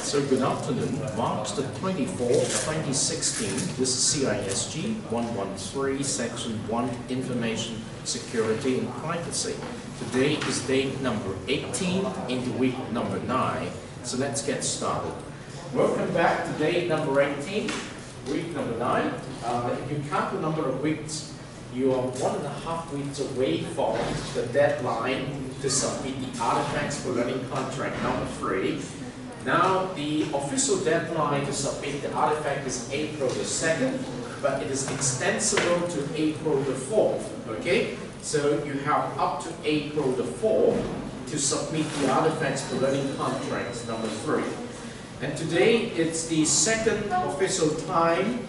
So good afternoon. March the 24th, 2016. This is CISG113, Section 1, Information Security and Privacy. Today is day number 18 into week number 9. So let's get started. Welcome back to day number 18, week number 9. If you count the number of weeks, you are 1.5 weeks away from the deadline to submit the artifacts for learning contract number 3. Now, the official deadline to submit the artifact is April the 2nd, but it is extensible to April the 4th, okay? So you have up to April the 4th to submit the artifacts for learning contracts number 3. And today, it's the second official time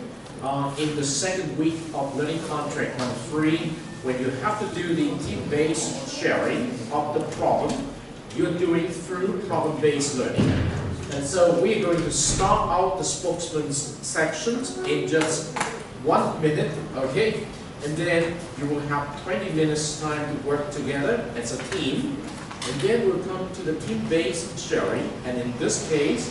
in the second week of learning contract number 3, when you have to do the team-based sharing of the problem you're doing through problem-based learning. And so we're going to start out the spokesman's sections in just 1 minute, okay? And then you will have 20 minutes time to work together as a team. And then we'll come to the team-based sharing. And in this case,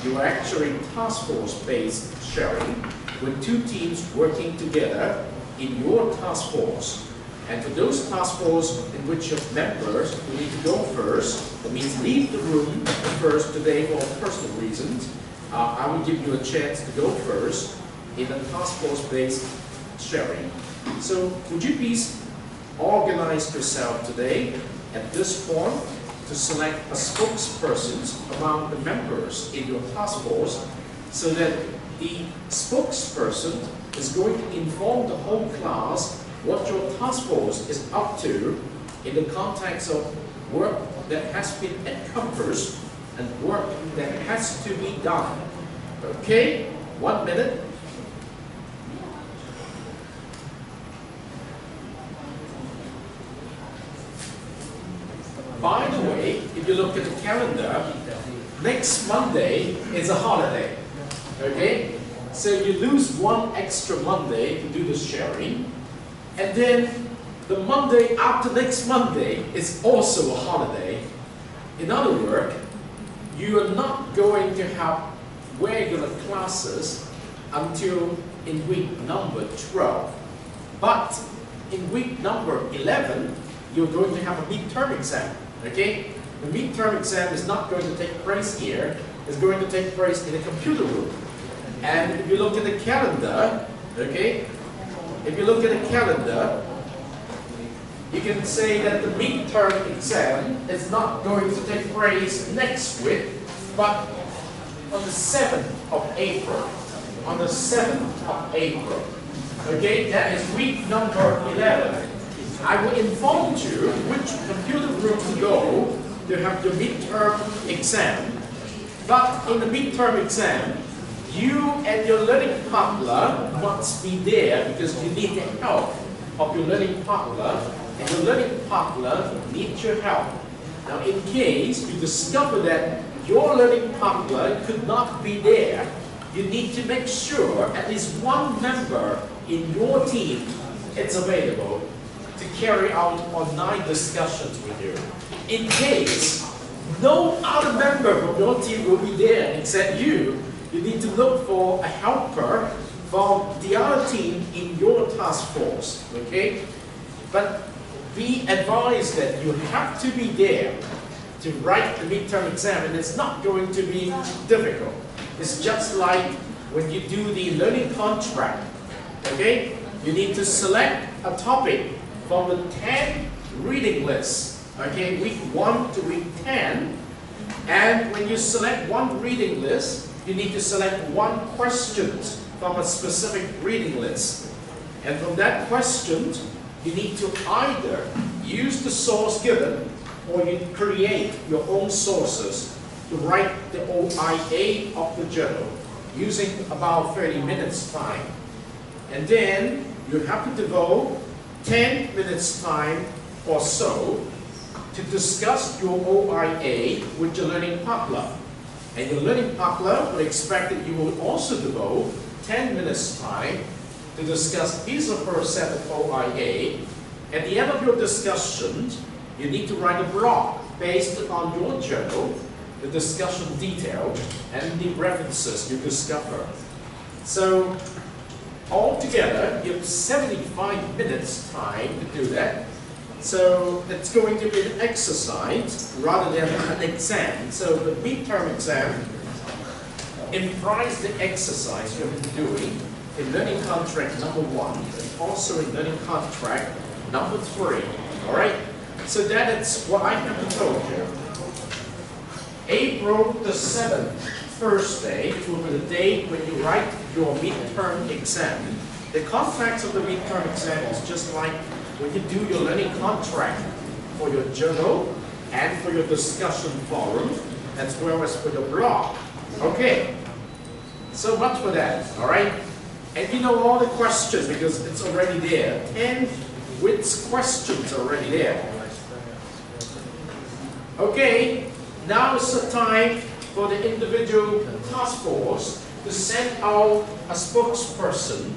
you are actually task force-based sharing with 2 teams working together in your task force. And for those task force in which your members will need to go first, that means leave the room first today for personal reasons. I will give you a chance to go first in the task force-based sharing. So would you please organize yourself today at this point to select a spokesperson among the members in your task force, so that the spokesperson is going to inform the whole class what your task force is up to in the context of work that has been accomplished and work that has to be done. Okay, 1 minute. By the way, if you look at the calendar, next Monday is a holiday. Okay, so you lose 1 extra Monday to do the sharing. And then the Monday after next Monday is also a holiday. In other words, you are not going to have regular classes until in week number 12. But in week number 11, you're going to have a midterm exam. Okay? The midterm exam is not going to take place here. It's going to take place in a computer room. And if you look at the calendar, okay? If you look at the calendar, you can say that the midterm exam is not going to take place next week, but on the 7th of April. On the 7th of April. Okay, that is week number 11. I will inform you which computer room to go to have your midterm exam. But in the midterm exam, you and your learning partner must be there because you need the help of your learning partner, and your learning partner needs your help. Now, in case you discover that your learning partner could not be there, you need to make sure at least 1 member in your team is available to carry out online discussions with you. In case no other member of your team will be there except you, you need to look for a helper from the other team in your task force, okay? But be advised that you have to be there to write the midterm exam, and it's not going to be difficult. It's just like when you do the learning contract, okay? You need to select a topic from the 10 reading lists, okay? Week 1 to week 10, and when you select 1 reading list, you need to select 1 question from a specific reading list. And from that question, you need to either use the source given, or you create your own sources to write the OIA of the journal using about 30 minutes time. And then you have to devote 10 minutes time or so to discuss your OIA with your learning partner. And your learning partner will expect that you will also devote 10 minutes time to discuss his or her set of OIA. At the end of your discussion, you need to write a blog based on your journal the discussion detail and the references you discover. So altogether, you have 75 minutes time to do that. So it's going to be an exercise rather than an exam. So the midterm exam implies the exercise you have been doing in learning contract number 1 and also in learning contract number 3. All right? So that is what I have told you. April the 7th, Thursday, will be the day when you write your midterm exam. The context of the midterm exam is just like when you do your learning contract for your journal and for your discussion forum, as well as for your blog. Okay, so much for that, all right? And you know all the questions because it's already there. And which questions are already there. Okay, now is the time for the individual task force to send out a spokesperson.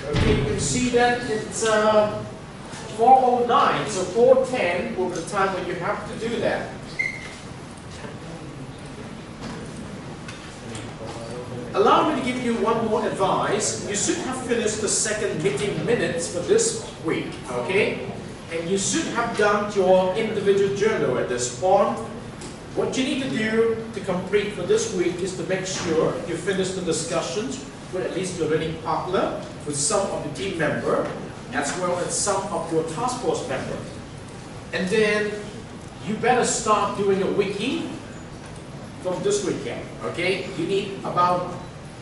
Okay, you can see that it's 4:09, so 4:10 will be the time when you have to do that. Allow me to give you one more advice. You should have finished the second meeting minutes for this week, okay? And you should have done your individual journal at this point. What you need to do to complete for this week is to make sure you finish the discussions with at least your learning partner, with some of the team member, as well as some of your task force member. And then you better start doing a wiki from this weekend, okay? You need about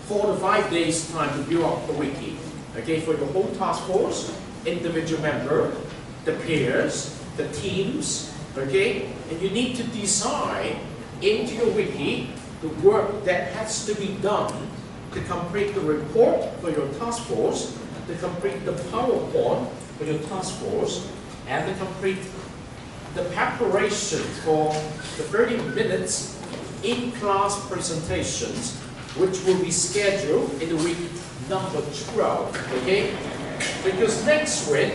4 to 5 days time to build up a wiki, okay, for your whole task force, individual member, the peers, the teams, okay? And you need to decide into your wiki the work that has to be done to complete the report for your task force, to complete the PowerPoint for your task force, and to complete the preparation for the 30 minutes in-class presentations, which will be scheduled in the week number 12, okay? Because next week,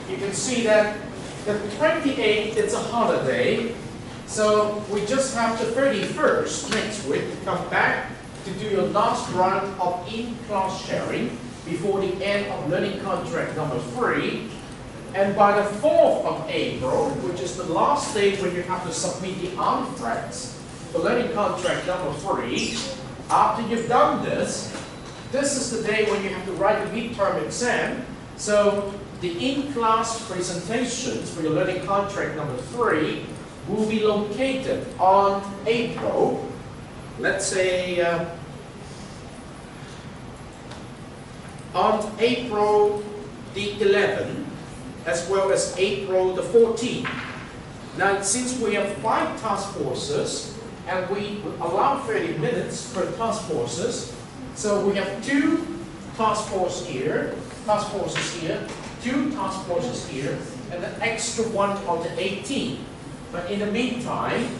you can see that the 28th is a holiday, so we just have the 31st next week to come back to do your last round of in-class sharing before the end of learning contract number 3. And by the 4th of April, which is the last day when you have to submit the artifacts for learning contract number 3, after you've done this, this is the day when you have to write the midterm exam. So the in-class presentations for your learning contract number 3 will be located on April, let's say, on April the 11th, as well as April the 14th. Now, since we have 5 task forces, and we allow 30 minutes per task forces, so we have 2 task forces here, 2 task forces here, and an extra one on the 18th. But in the meantime,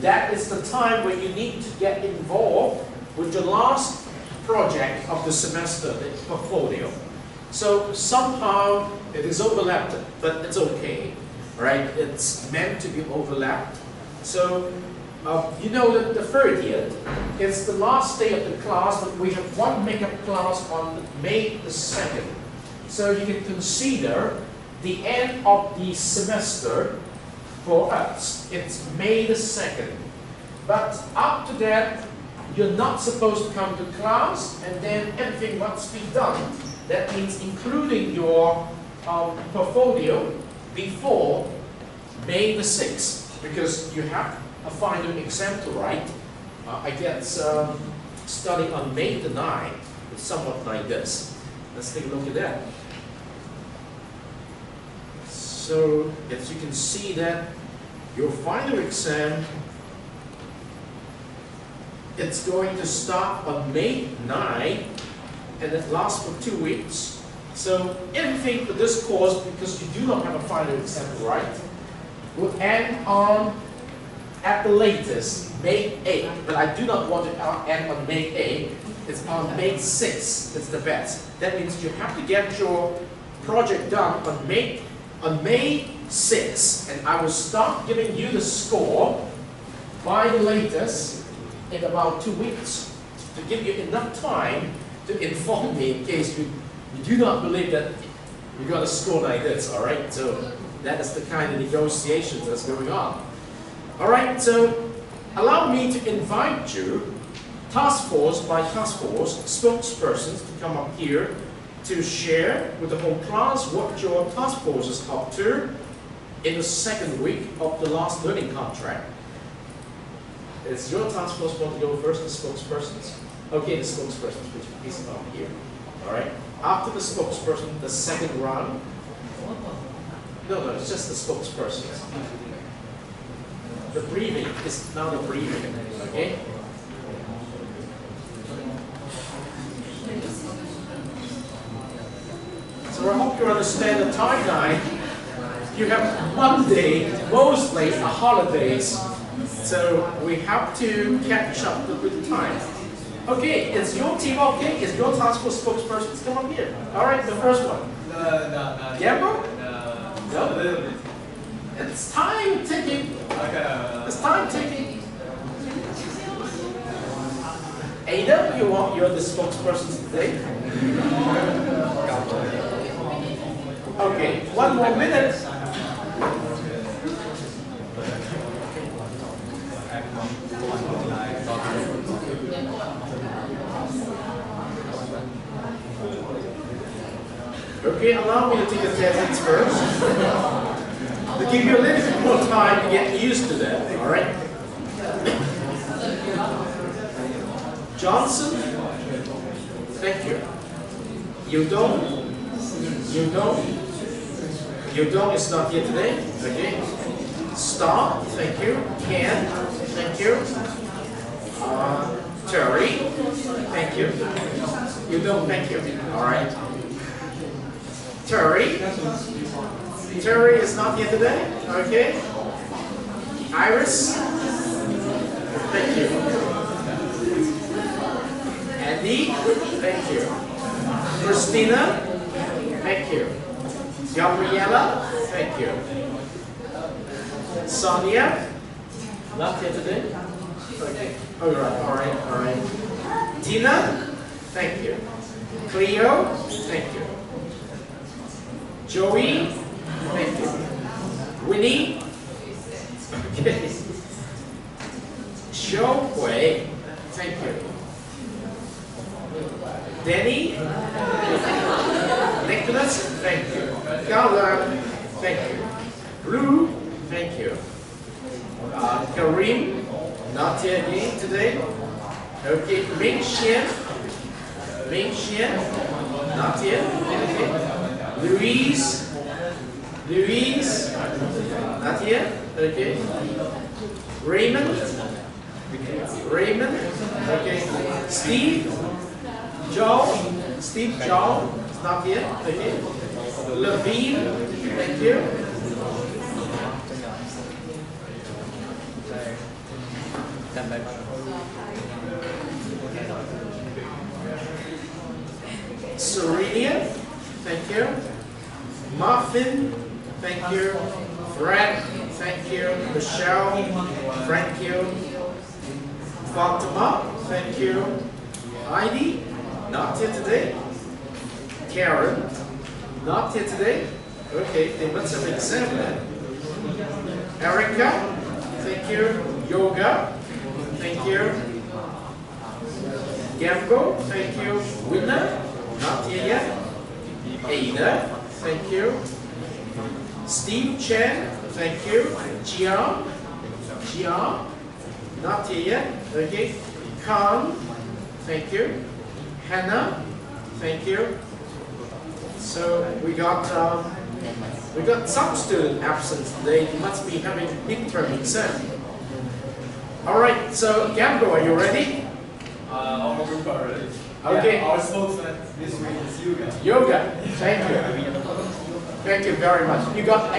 that is the time when you need to get involved with the last project of the semester, the portfolio. So somehow it is overlapped, but it's okay, right? It's meant to be overlapped. So you know that the 30th is the last day of the class, but we have one makeup class on May the 2nd. So you can consider the end of the semester for us. It's May the 2nd. But up to that, you're not supposed to come to class, and then everything must be done. That means including your portfolio before May the 6th, because you have a final exam to write. I guess starting on May the 9th, it's somewhat like this. Let's take a look at that. So as you can see that your final exam, it's going to start on May 9th and it lasts for 2 weeks. So everything for this course, because you do not have a final exam to write, will end on, at the latest, May 8th. But I do not want it to end on May 8th. It's on May 6th. It's the best. That means you have to get your project done on May 6th. And I will start giving you the score by the latest in about 2 weeks to give you enough time to inform me in case you do not believe that you're going to score like this, all right? So that is the kind of negotiations that's going on. All right, so allow me to invite you, task force by task force, spokespersons to come up here to share with the whole class what your task force is up to in the second week of the last learning contract. Is your task force want to go first, the spokespersons? Okay, the spokespersons, which please come up here. All right. After the spokesperson, the second round. No, it's just the spokespersons. The briefing is now the briefing. Okay. So I hope you understand the timeline. You have Monday, mostly a holidays, so we have to catch up with the time. Okay, is your team okay? Is your task force spokesperson come up here? All right, the first one. No. Gamble? No. It's time ticking. Okay. It's time ticking. Ada, you're the spokesperson today. Okay, 1 more minute. Okay, allow me to take attendance first. To give you a little bit more time to get used to that, all right? Johnson, thank you. Yudong is not here today, okay? Star, thank you. Ken, thank you. Terry, thank you. Yudong, thank you. All right. Terry is not here today, okay? Iris, thank you. Andy, thank you. Christina, thank you. Gabriella, thank you. Sonia, not here today? Okay. All right. Tina, thank you. Cleo, thank you. Joey, thank you. Winnie, okay. Xiaohui, thank you. Danny, Nicholas, thank you. Carla, thank you. Blue, thank you. Karim, not here again today. Okay, Ming Xian, not here. Okay. Louise, not here. Okay. Raymond, okay. Steve Joe, is not here. Okay. Levine, thank you. Serenia, thank you. Muffin, thank you. Fred, thank you. Michelle, thank you. Fatima, thank you. Heidi, not here today. Karen, not here today. Okay, they must have examined. Erica, thank you. Yoga, thank you. Gambo, thank you. Winner, not here yet. Ada, thank you. Steve Chen, thank you. Jiang, not here yet. Okay. Khan, thank you. Hannah, thank you. So we got some student absence today. You must be having midterm exam. All right. So Gambo, are you ready? All group are ready. Okay. Yeah, our spokesman this week is yoga. Yoga, thank you. Thank you very much. You got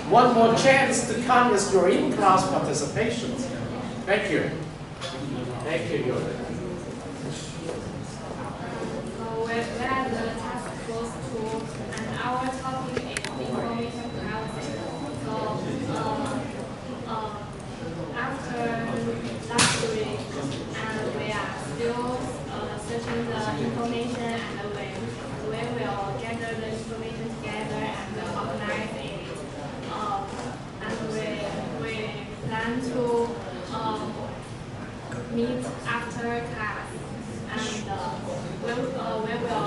one more chance to come as your in-class participation. Thank you. Thank you, Yoga. Where the task goes to, and our topic is information analysis. So, after last week, and we are still searching the information, and we will gather the information together and organize it. And we plan to meet after class, and we will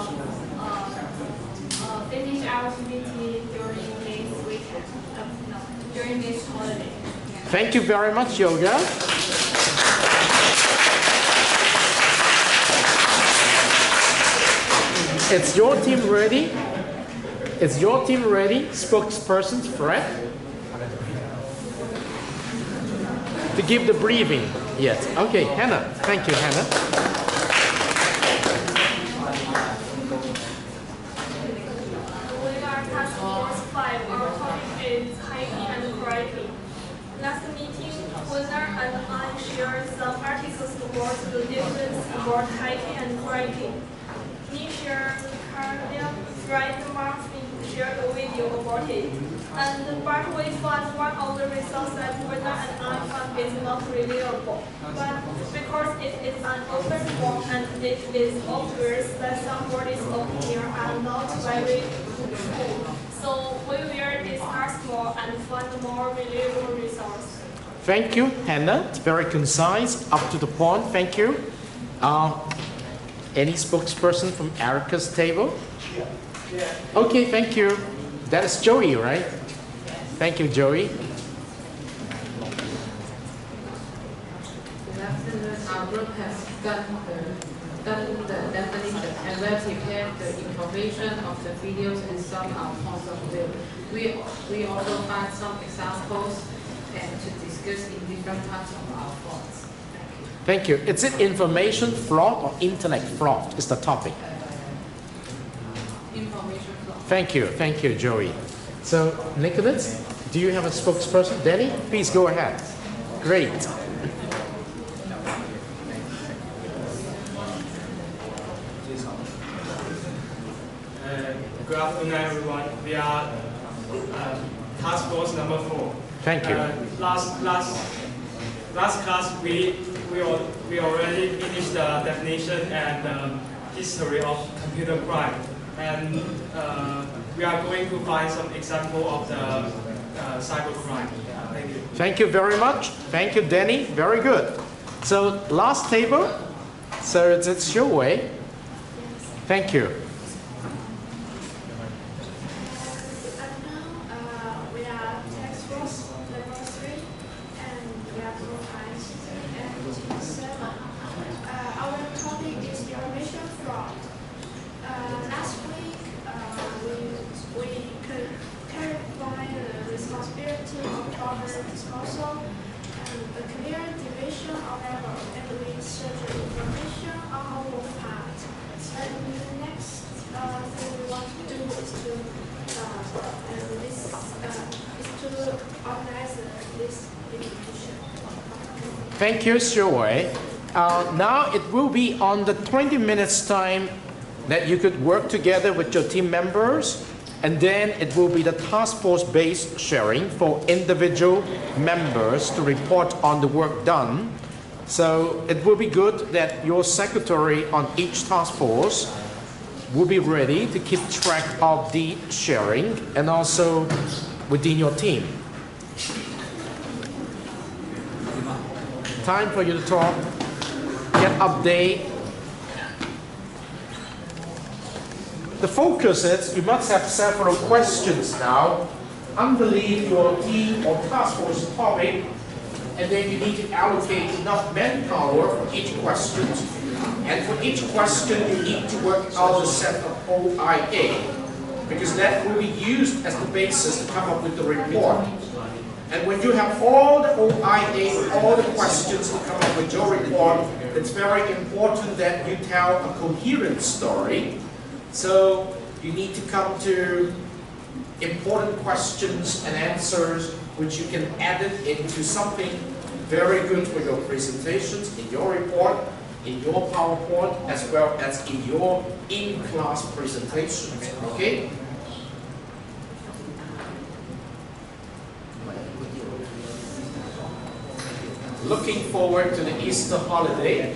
finish our activity during this weekend, no, during this holiday. Thank you very much, Yoga. Is your team ready? Is your team ready? Spokesperson Fred? To give the briefing. Yes. Okay, Hannah. Thank you, Hannah. We are task force 5. Our topic is hiking and hiking. Last meeting, Winner and I shared some articles about the difference about hiking and hiking. Nisha Cardian Fred Martin shared a video about it. But we found one of the results that Winner and I found is not reliable. But because it is an open form and it is obvious that somebody's opinion are not very good. So we will discuss more and find more reliable results. Thank you, Hannah. It's very concise, up to the point. Thank you. Any spokesperson from Erica's table? Yeah. Okay, thank you. That is Joey, right? Thank you, Joey. Good afternoon. Our group has done the definition and well prepared the information of the videos and some points of view. We also find some examples and to discuss in different parts of our thoughts. Thank you. Is it information fraud or internet fraud is the topic? Information flow. Thank you, Joey. So, Nicholas, do you have a spokesperson? Danny, please go ahead. Great. Good afternoon, everyone. We are task force number 4. Thank you. Last class, we already finished the definition and history of computer crime, and we are going to find some example of the cyber crime. Thank you. Thank you very much. Thank you, Danny. Very good. So, last table. So, it's your way. Thank you. We are task force level 3, and we are profiles 6 and 7. Our topic is information fraud. Last week, we could clarify the responsibility of our disposal and a clear division of error, and we search information on our part. And the next thing we want to do is to organize this information. Thank you, Shuwei. Now it will be on the 20 minutes time that you could work together with your team members, and then it will be the task force based sharing for individual members to report on the work done. So it will be good that your secretary on each task force will be ready to keep track of the sharing and also within your team. Time for you to talk, get update. The focus is you must have several questions now underneath your team or task force topic, and then you need to allocate enough manpower for each question. And for each question, you need to work out a set of OIA, because that will be used as the basis to come up with the report. And when you have all the OIA, all the questions to come up with your report, it's very important that you tell a coherent story. So you need to come to important questions and answers which you can edit into something very good for your presentations, in your report, in your PowerPoint, as well as in your in-class presentations, okay? looking forward to the Easter holiday.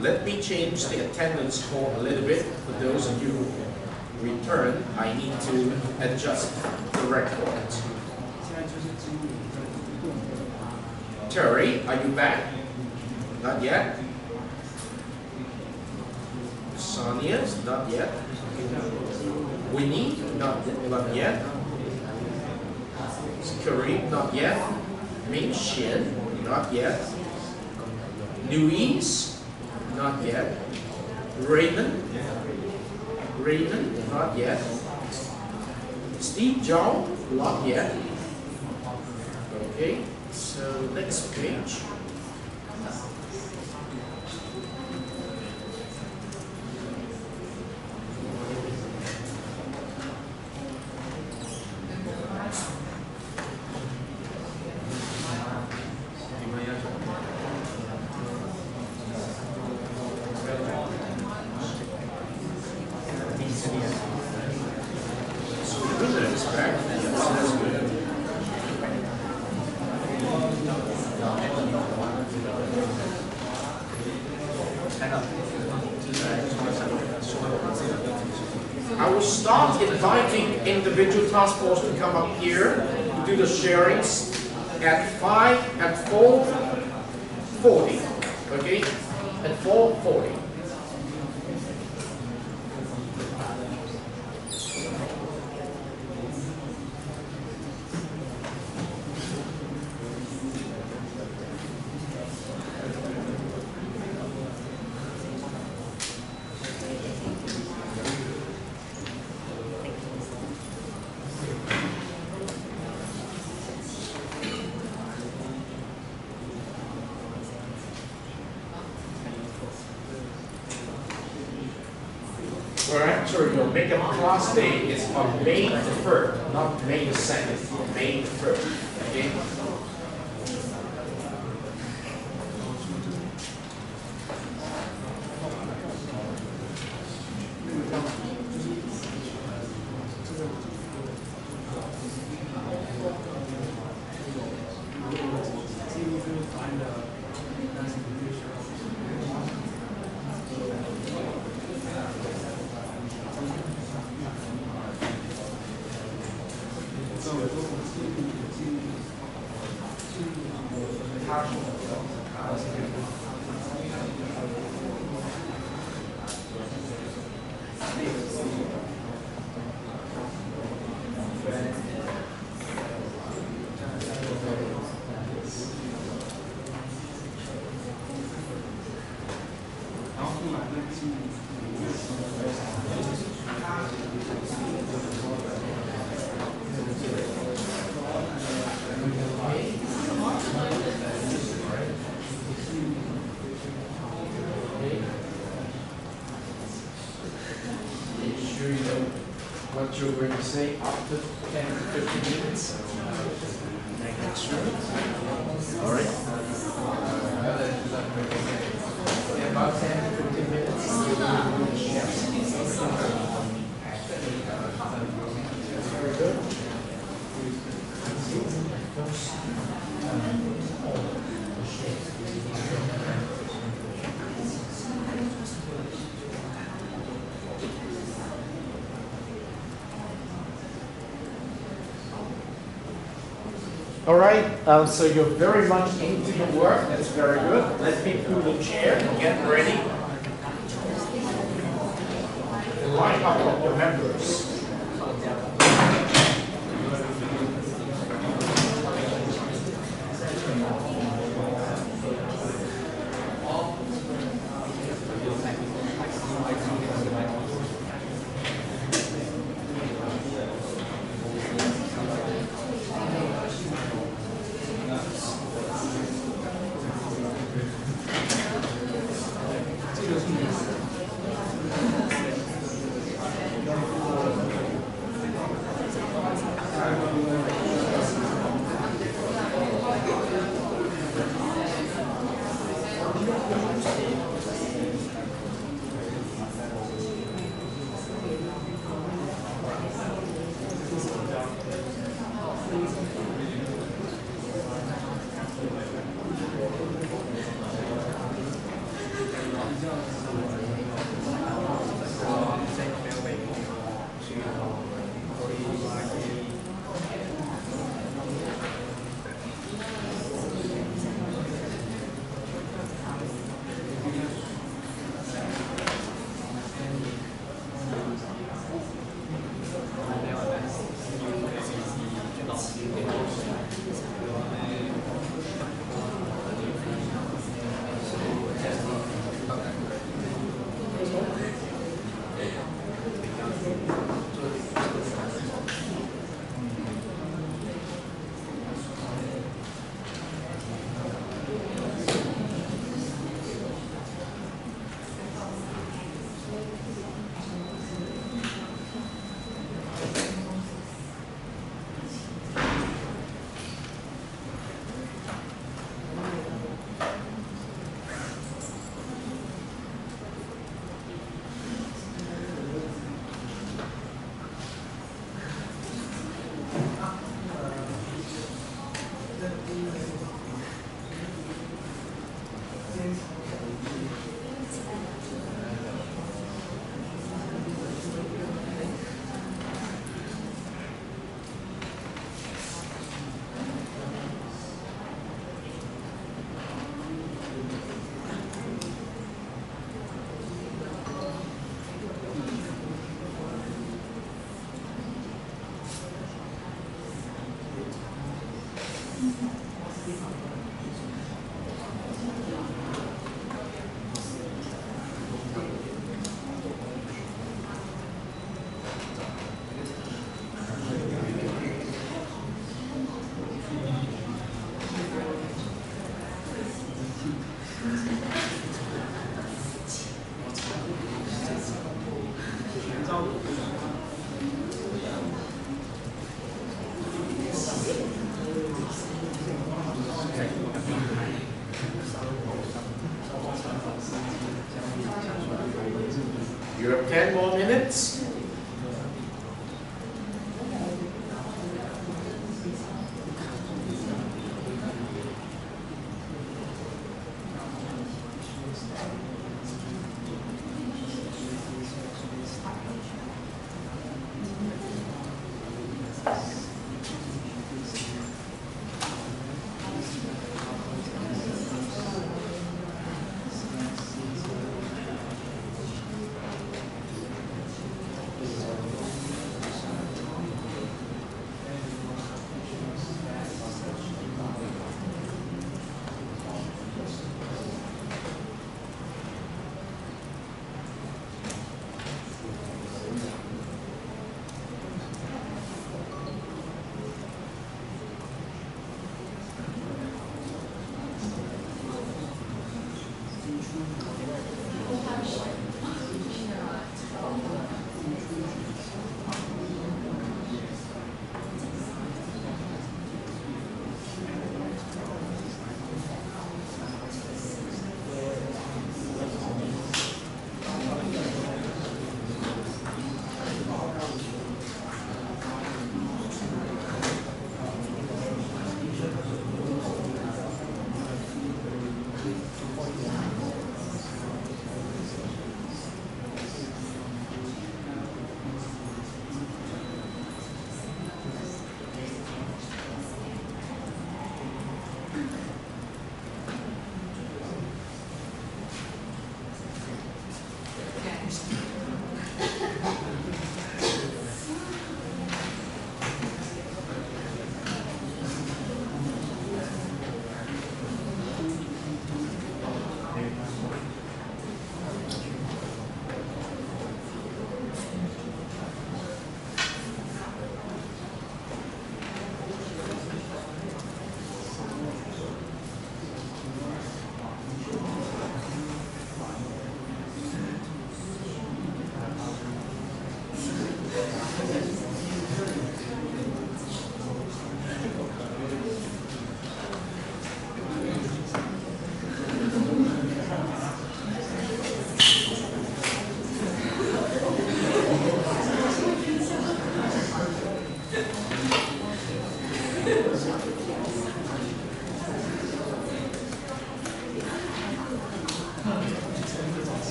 Let me change the attendance form a little bit. For those of you who return, I need to adjust the record. Terry, are you back? Not yet. Sonia, not yet. Winnie, not yet. Kareem, not yet. Ming Xian, not yet. Louise, not yet. Raymond, not yet. Steve John, not yet. Okay, so next page. I will start inviting individual task force to come up here to do the sharings at 4:40. Okay? At 4:40. Actually, your makeup class day is on May the 3rd, not May the 2nd, May the 3rd. Okay? What you're going to say after 10 to 15 minutes. Sure. All right. About 10 to 15 minutes. Very good. All right, so you're very much into your work. That's very good. Let me pull the chair and get ready. Line up of the members. You have 10 more minutes.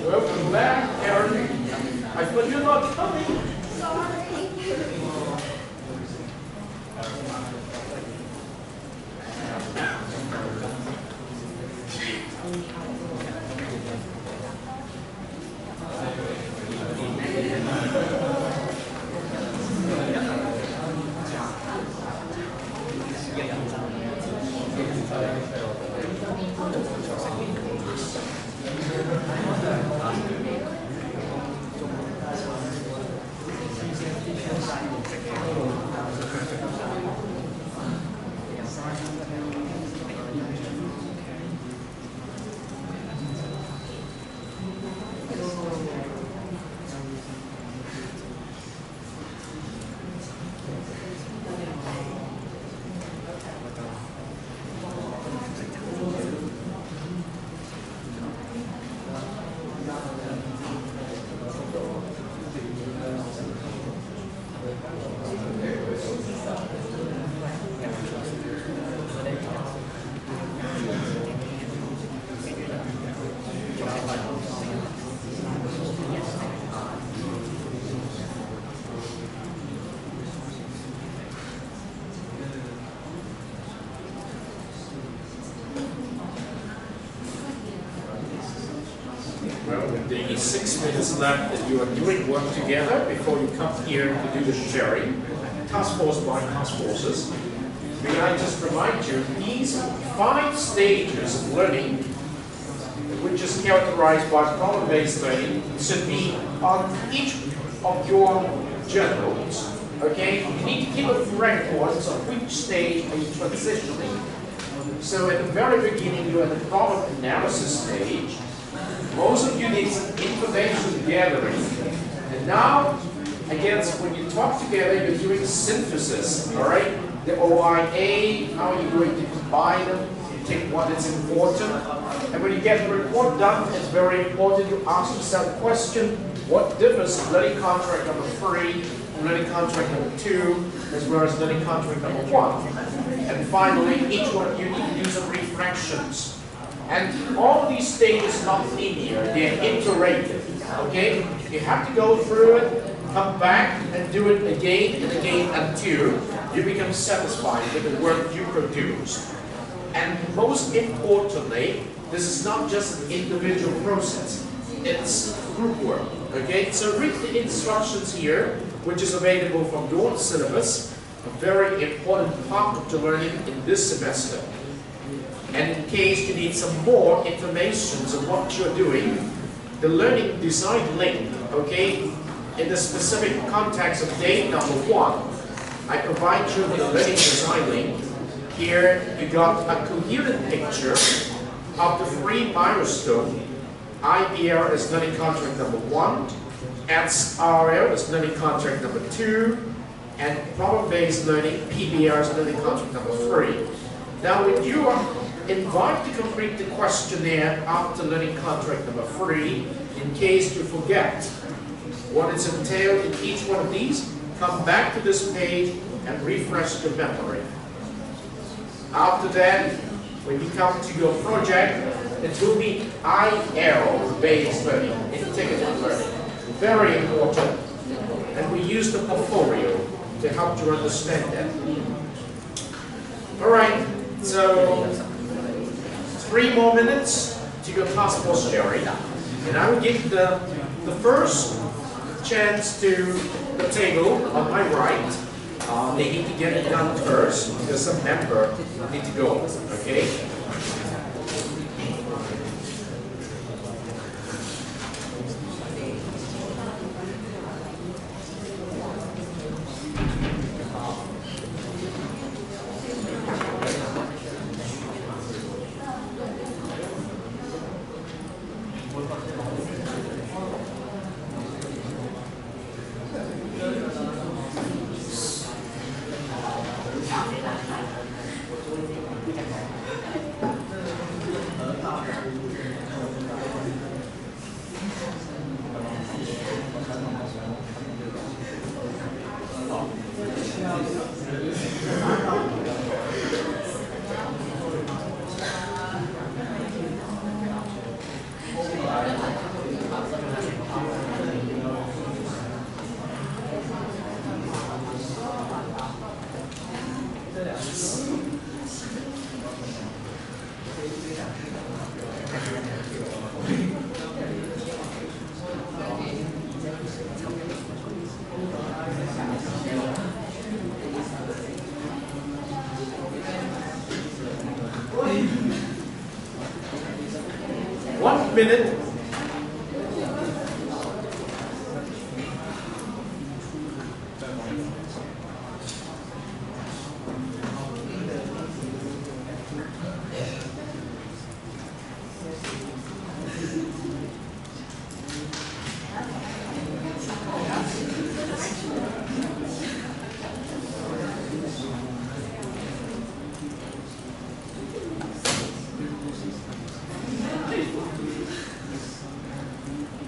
Welcome back, Eric. I thought you're not coming. Well, there is 6 minutes left that you are doing work together before you come here to do the sharing, task force by task forces. May I just remind you, these 5 stages of learning, which is characterized by problem-based learning, should be on each of your journals. Okay? You need to keep a record of which stage are you transitioning So at the very beginning, you're at the problem analysis stage. Most of you need some information gathering. And now, again, when you talk together, you're doing synthesis, all right? The OIA, how are you going to combine them? You take what is important. And when you get the report done, it's very important to ask yourself the question, what differs learning contract number 3 from learning contract number 2, as well as learning contract number 1. And finally, each one of you need to do some refractions. And all of these stages are not linear, they're iterative, okay? You have to go through it, come back and do it again and again until you become satisfied with the work you produce. And most importantly, this is not just an individual process, it's group work, okay? So read the instructions here, which is available from your syllabus, a very important part of the learning in this semester. And in case you need some more information on what you're doing, the learning design link, okay, in the specific context of day number 1, I provide you with a learning design link. Here you got a coherent picture of the 3 milestones. IBR is learning contract number 1, SRL is learning contract number 2, and problem-based learning, PBR is learning contract number 3. Now when you are invited to complete the questionnaire after learning contract number 3, in case you forget what is entailed in each one of these, come back to this page and refresh your memory. After that, when you come to your project, it will be IL-based learning, integrated learning. Very important. And we use the portfolio to help you understand that. All right, so 3 more minutes to your task force sharing. And I will give the first chance to the table on my right. They need to get it done first because some member need to go, okay? Minute.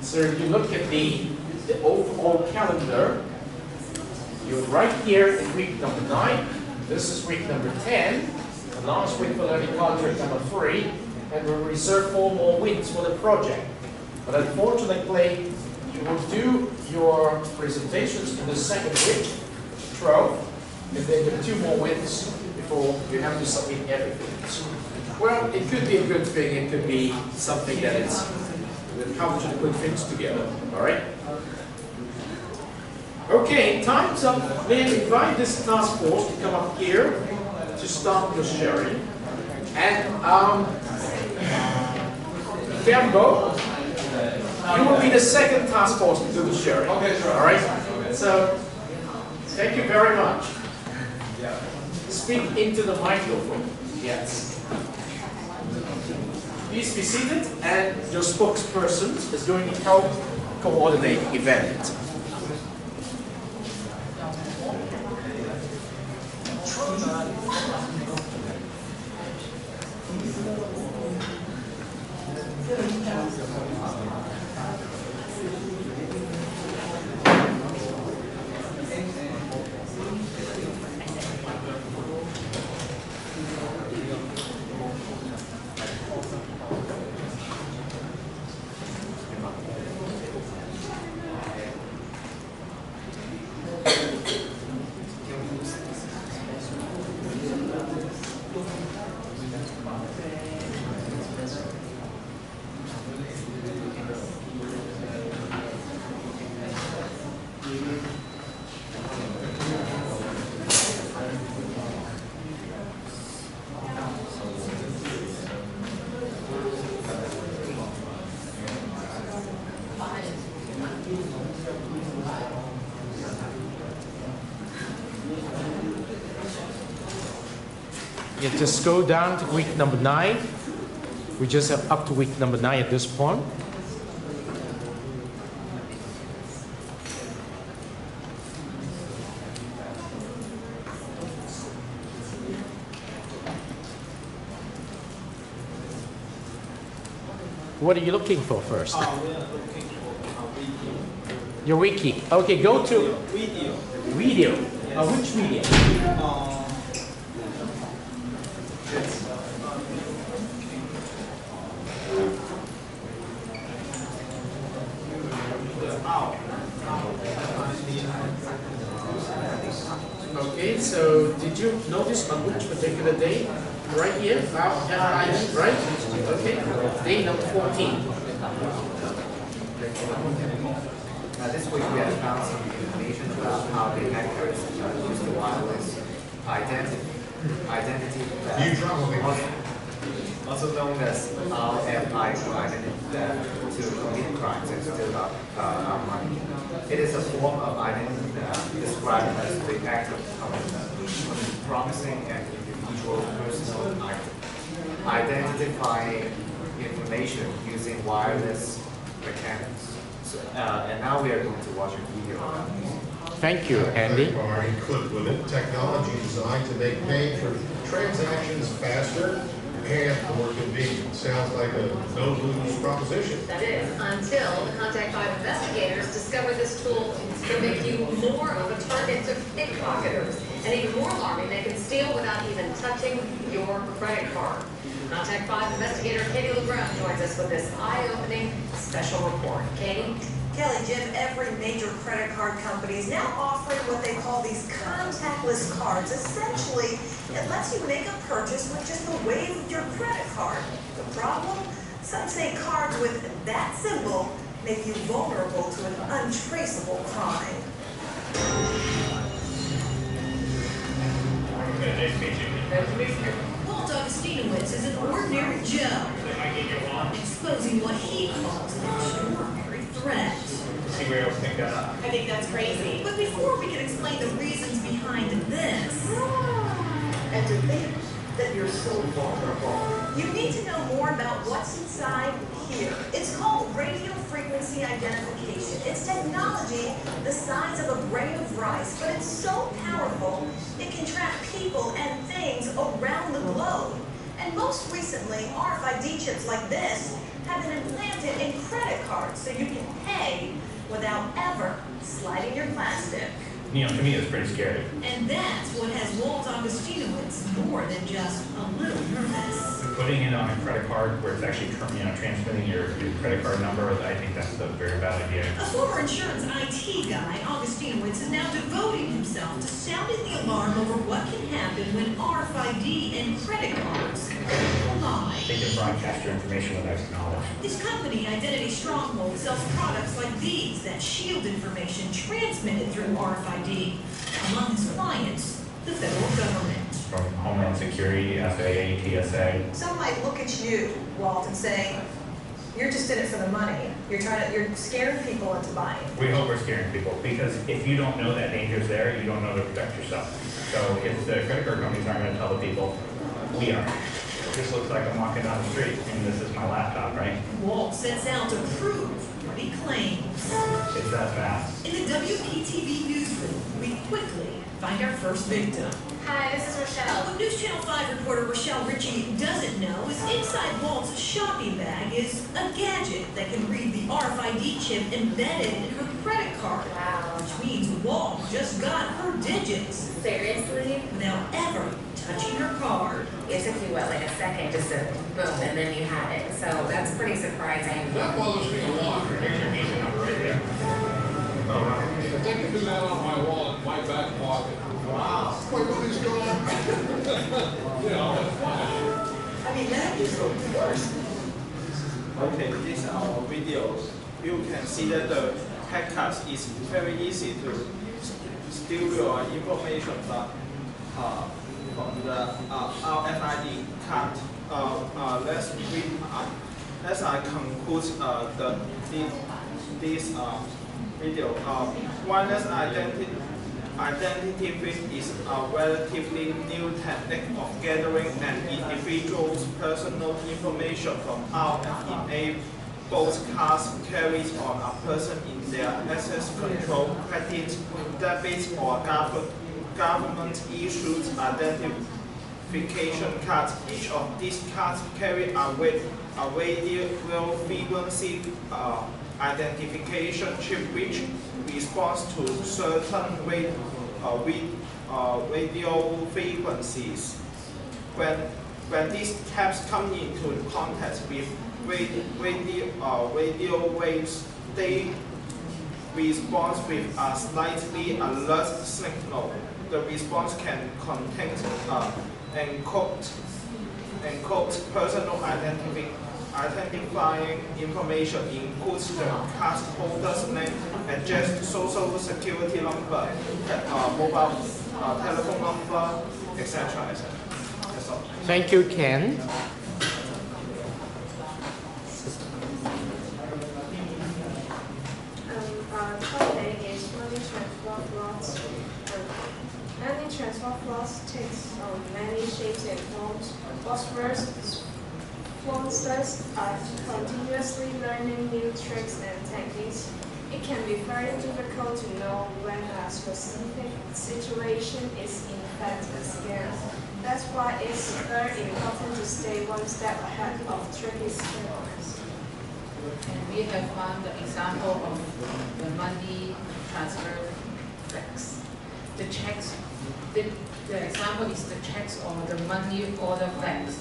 So if you look at the overall calendar, you're right here in week number 9. This is week number 10. The last week for learning contract number 3. And we'll reserve 4 more weeks for the project. But unfortunately, you will do your presentations in the second week, 12, and then with 2 more weeks before you have to submit everything. Well, it could be a good thing, it could be something that is how to put things together, all right? Okay, time's up. May I invite this task force to come up here to start the sharing. And Gambo, you will be the second task force to do the sharing. Okay, sure. All right? So, thank you very much. Speak into the microphone. Yes. Please be seated, and your spokesperson is going to help coordinate the event. Yeah, just go down to week number 9. We just have up to week number 9 at this point. What are you looking for first? We are looking for a video. Your wiki. Okay, go to Video. video. Yes. Which video? Okay, so did you notice on which particular day? Right here, about FID, right? Okay, day number 14. This week we have found some information about how the hackers use the wireless identity theft, also known as RFID identity theft, to commit crimes and steal our money. It is a form of identity theft described as the act of promising an individual's personal identifying information using wireless mechanics. So, and now we are going to watch a video about this. Thank you, Andy. Card equipped with a technology designed to make paying for transactions faster and more convenient. Sounds like a no-lose proposition. That is, until the Contact 5 investigators discovered this tool to make you more of a target to pickpocketers. And even more alarming, they can steal without even touching your credit card. Contact 5 investigator Katie LeBron joins us with this eye-opening special report. Katie? Kelly, Jim, every major credit card company is now offering what they call these contactless cards. Essentially, it lets you make a purchase with just a wave of your credit card. The problem? Some say cards with that symbol make you vulnerable to an untraceable crime. Nice to meet you. Walt Augustinowitz is an ordinary Joe, exposing what he calls an extraordinary threat. I think that's crazy. But before we can explain the reasons behind this, And to think that you're so vulnerable, you need to know more about what's inside here. It's called radio frequency identification. It's technology the size of a grain of rice, but it's so powerful it can track people and things around the globe. And most recently, RFID chips like this have been implanted in credit cards so you can pay without ever sliding your plastic. You know, to me, it's pretty scary. and that's what has Walt Augustinowitz more than just a little nervous. Putting it on a credit card where it's actually, transmitting your credit card number, I think that's a very bad idea. A former insurance IT guy, Augustinowitz is now devoting himself to sounding the alarm over what can happen when RFID and credit cards collide. They can broadcast your information without knowledge. His company, Identity Stronghold, sells products like these that shield information transmitted through RFID. Among his clients, the federal government. From Homeland Security, FAA, TSA. Some might look at you, Walt, and say, you're just in it for the money. You're scaring people into buying. We hope we're scaring people, because if you don't know that danger's there, you don't know to protect yourself. So if the credit card companies aren't going to tell the people, We are. This looks like I'm walking down the street, and this is my laptop, right? Walt sets out to prove what he claims. It's that fast. In the WPTV newsroom, we quickly find our first victim. Hi, this is Rochelle. What News Channel 5 reporter Rochelle Ritchie doesn't know is inside Walt's shopping bag is a gadget that can read the RFID chip embedded in her credit card. Wow. Which means Walt just got her digits Seriously? without ever touching her card. It took you, what, like a second just to boom, and then you had it. So that's pretty surprising. That bothers me a lot. Here's your visa number right there. If they can do that on my wallet, my back pocket. Wow. My money's gone. You know, that's flash. I mean, that is the worst. Okay, these are our videos. You can see that the hackers is very easy to steal your information from the RFID card. Let's conclude this video. Wireless identity theft is a relatively new technique of gathering an individual's personal information from RFID-enabled cards carried on a person in their access control, credit, debit, or government-issued identification cards. Each of these cards carry a radio frequency identification chip which responds to certain radio frequencies. When these taps come into contact with radio waves, they respond with a slightly alert signal. The response can contain encoded personal identifying information, includes the card holder's name, address, social security number, mobile telephone number, etc. etc. That's all. Thank you, Ken. Our topic is money transfer frauds. Money transfer frauds takes many shapes and forms. First, fraudsters are continuously learning new tricks and techniques. It can be very difficult to know when a specific situation is in fact a scam. That's why it's very important to stay one step ahead of tricky scammers. And we have found the example of the money transfer flex. The checks, the example is the checks or the money order flex.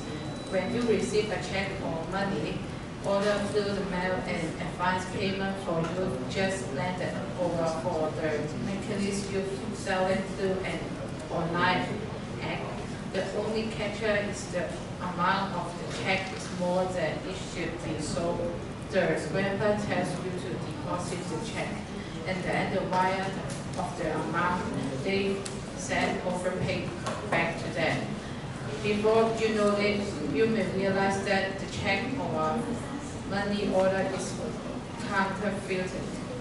When you receive a check or money order through the mail and advance payment for you just landed over for the mechanism you sell it through an online act, the only catcher is the amount of the check is more than it should be. So the scammer tells you to deposit the check, and then the wire of the amount they send overpaid back to them. Before you know it, you may realize that the check or money order is counterfeited,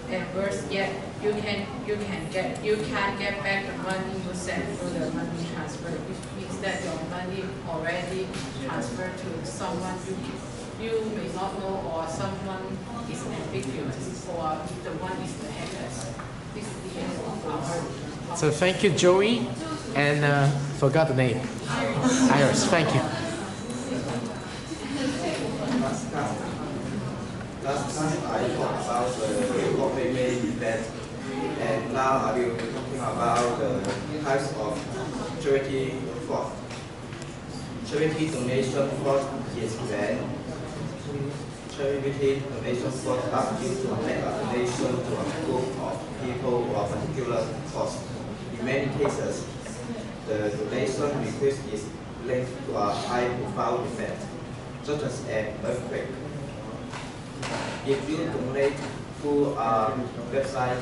and worse yet, you can't get back the money you sent through the money transfer, which means that your money already transferred to someone you may not know, or someone is ambiguous, or the one is the hackers. This is the end of our. So thank you, Joey, and forgot the name. Iris, thank you. Last time I talked about the government event, and now I will be talking about the types of charity fraud. Charity donation fraud is when charity donation fraud asks you to make a donation to a group of people or a particular cause. In many cases, the donation request is linked to a high-profile event, such as an earthquake. If you donate through a website,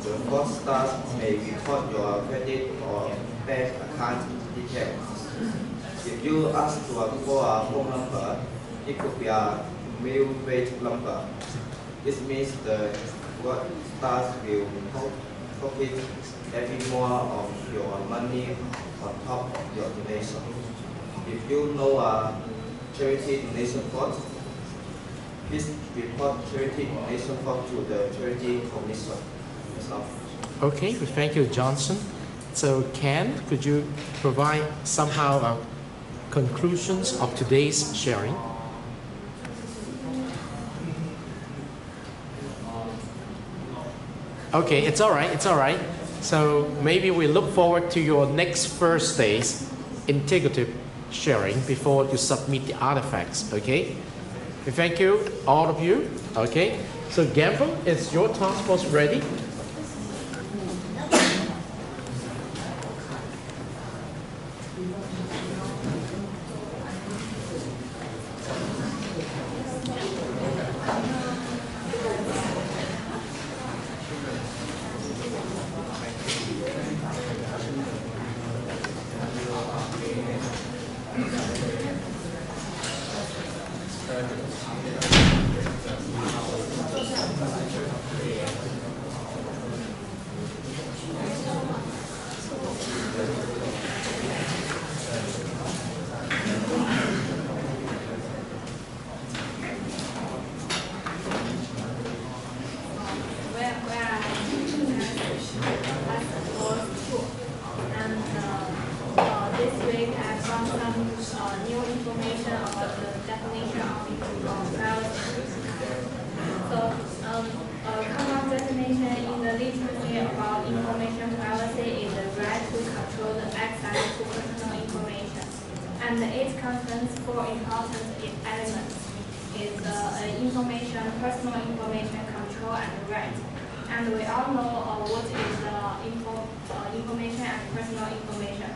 the fraudsters may record your credit or bank account details. If you ask for a phone number, it could be a mail-rate number. This means the fraudsters will pocket every more of your money on top of your donation. if you know a charity donation fraud, please report charity donation fraud to the charity commission. So, Okay, well, thank you, Johnson. So Ken, could you provide somehow conclusions of today's sharing? Okay, it's all right, it's all right. So maybe we look forward to your next Thursday's integrative sharing before you submit the artifacts, okay? We thank you, all of you, okay? So Gamble, is your task force ready? And it contains four important elements. It's information, personal information control, and right. And we all know what is information and personal information.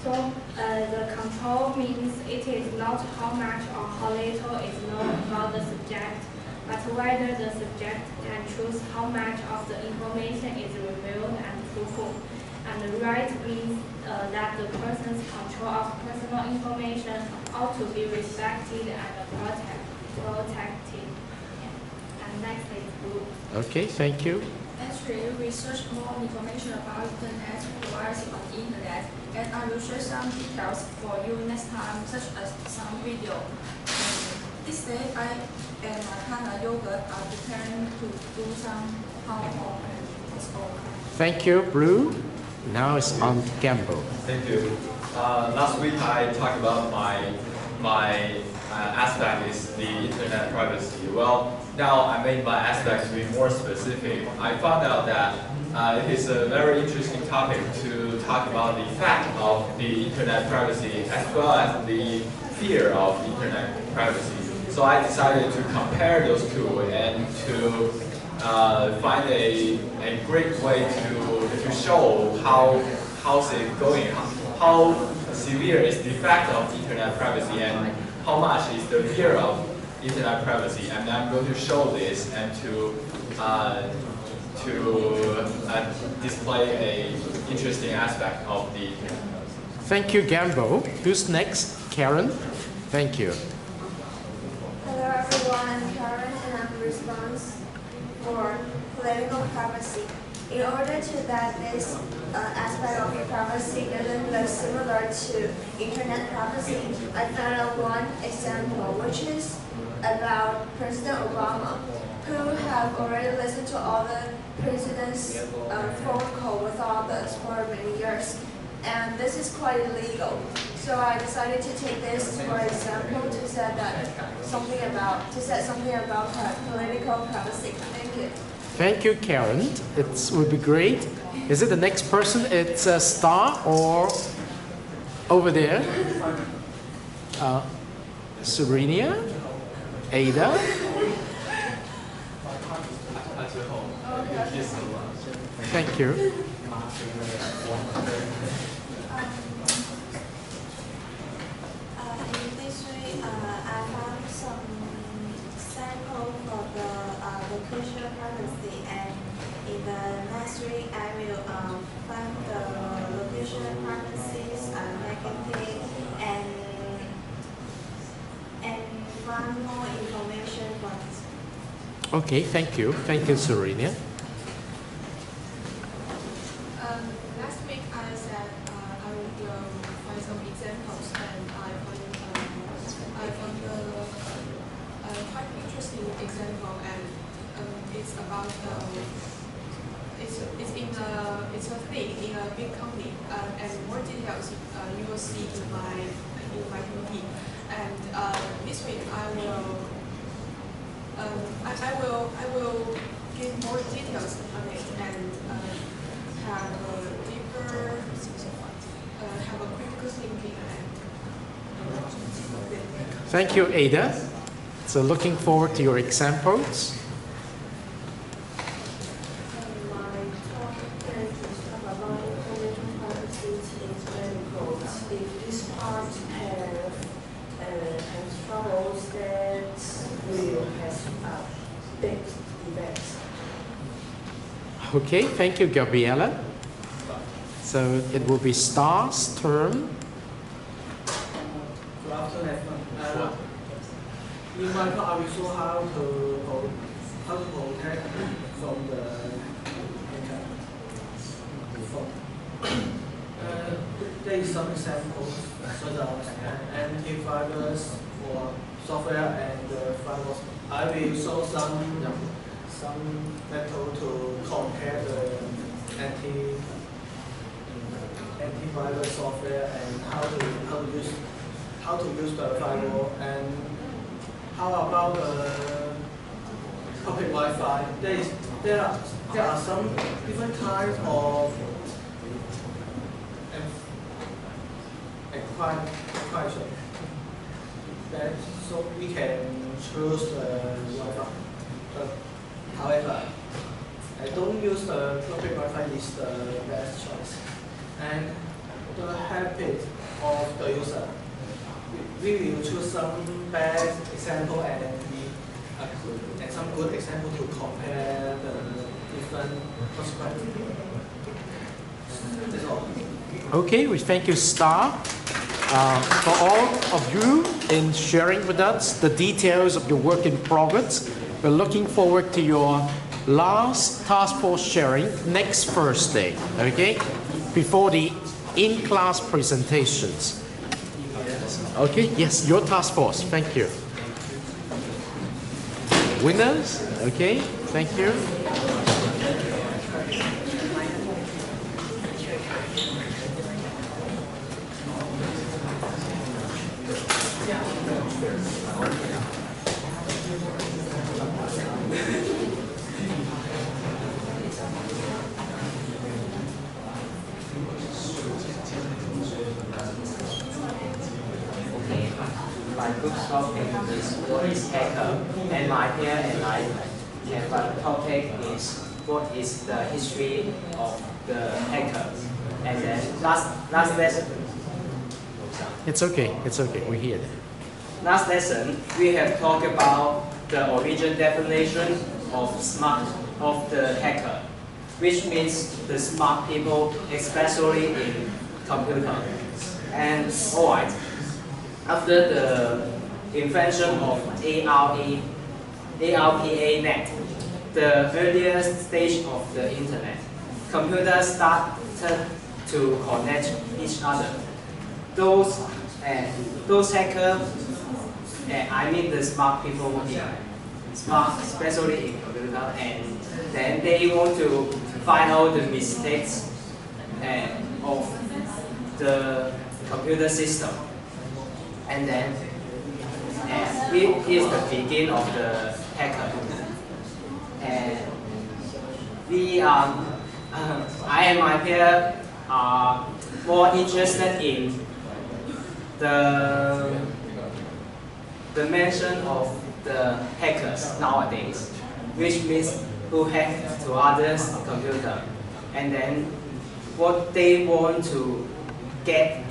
So the control means it is not how much or how little is known about the subject, but whether the subject can choose how much of the information is revealed and to whom. And the right means that the person's control of personal information ought to be respected and protected. Yeah. And next is Blue. Okay, thank you. Actually, research more information about Internet privacy on the Internet, and I will share some details for you next time, such as some video. This day, I and my partner Yogurt are preparing to do some PowerPoint. That's all. Thank you, Blue. Now it's on Gamble. Thank you. Last week I talked about my aspect is the internet privacy. Well, now I made my aspect to be more specific. I found out that it is a very interesting topic to talk about the fact of the internet privacy as well as the fear of internet privacy. So I decided to compare those two and to find a great way to show how's it going, how severe is the fact of internet privacy and how much is the fear of internet privacy. And I'm going to show this and to display a interesting aspect of the internet. Thank you, Gambo. Who's next? Karen? Thank you. Hello everyone, I'm Karen and I'm responsible for political privacy. In order to that this aspect of privacy doesn't look similar to internet privacy, I found out one example, which is about President Obama, who have already listened to all the president's phone call with others for many years. And this is quite illegal. So I decided to take this for example to set something about political privacy. Thank you. Thank you, Karen. It would be great. Is it the next person? It's a Star or over there? Serenia? Ada? Thank you. In this way, I found some sample for the location privacy, and in the next week I will find the location privacies negative and find more information from it. Okay, thank you. Thank you, Serenia. Last week I said I will find some examples, and I about it's a thing in a big company, and more details you will see in my PPT. And this week I will give more details on it and have a deeper, have a critical thinking. Thank you, Ada. So looking forward to your examples. If this part has troubles, that will have a big event. Okay, thank you, Gabriella. So it will be Star's turn. Good afternoon. In my talk, I will show how to protect from the there is some examples such as antivirus for software and firewalls. I will show some method to compare the antivirus software and how to use the firewall, and how about the public Wi-Fi. There are some different kinds of equation that so we can choose the Wi-Fi. However, I don't use the public Wi-Fi is the best choice. And the habit of the user. We will choose some bad example and some good example to compare the different consequences. That's all. Okay, we thank you, Star, for all of you in sharing with us the details of your work in progress. We're looking forward to your last task force sharing next Thursday, okay, before the in-class presentations. Okay, yes, your task force, thank you. Winners, okay, thank you. My group topic is what is hacker, and my peer and I my topic is what is the history of the hacker. And then last lesson. It's okay, we're here. Last lesson we have talked about the origin definition of the hacker, which means the smart people, especially in computer. And alright. After the invention of ARPA net, the earliest stage of the internet, computers started to connect each other. Those hackers, I mean the smart people, especially in computer, and then they want to find out the mistakes of the computer system. And then it is the beginning of the hacker. And we are, I and my peer are more interested in the mention of the hackers nowadays, which means who hack to others' computer, and then what they want to get.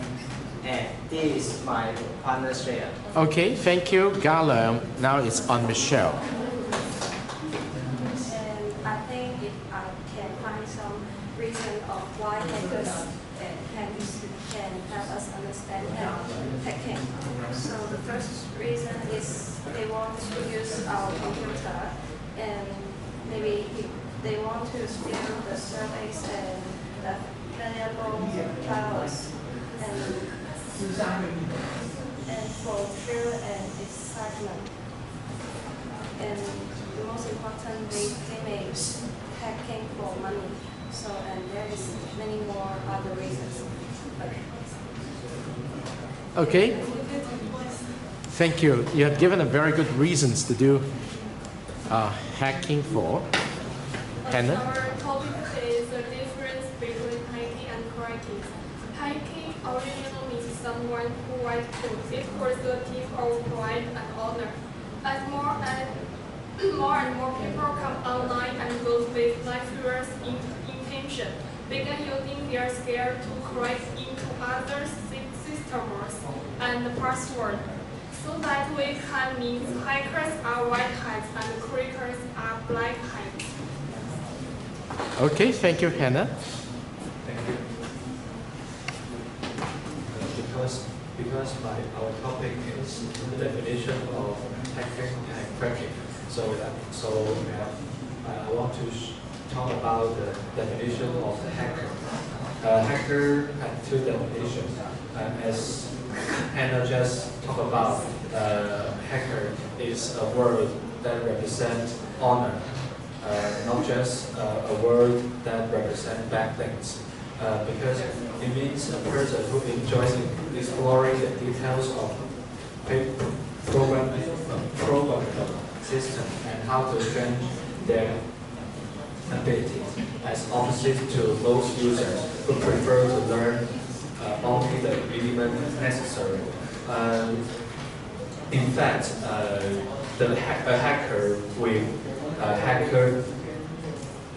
And this is my partner share. Okay, thank you, Gala. Now it's on Michelle. And I think if I can find some reason of why hackers can help us understand hacking. So the first reason is they want to use our computer, and maybe they want to steal the surveys and the valuable files and for thrill and excitement. And the most important they may hacking for money. So, and there is many more other reasons. Okay. Thank you. You have given a very good reasons to do hacking for. Hannah? Our topic is the difference between hacking and cracking. Hacking originally means someone who writes code. It was the thief of pride and honor. As more and more people come online and those with malicious intention begin using their skill to crack into other systems and passwords. So that we can mean hackers are white hats and crackers are black hats. Okay, thank you, Hannah. Thank you. Because our topic is the definition of hacking and cracking. I want to talk about the definition of the hacker. Hacker had two definitions. As Hannah just talked about, hacker is a word that represents honor, not just a word that represents bad things. Because it means a person who enjoys exploring the details of programming system and how to strengthen their abilities, as opposite to those users who prefer to learn only the minimum necessary. In fact, a hacker with hacker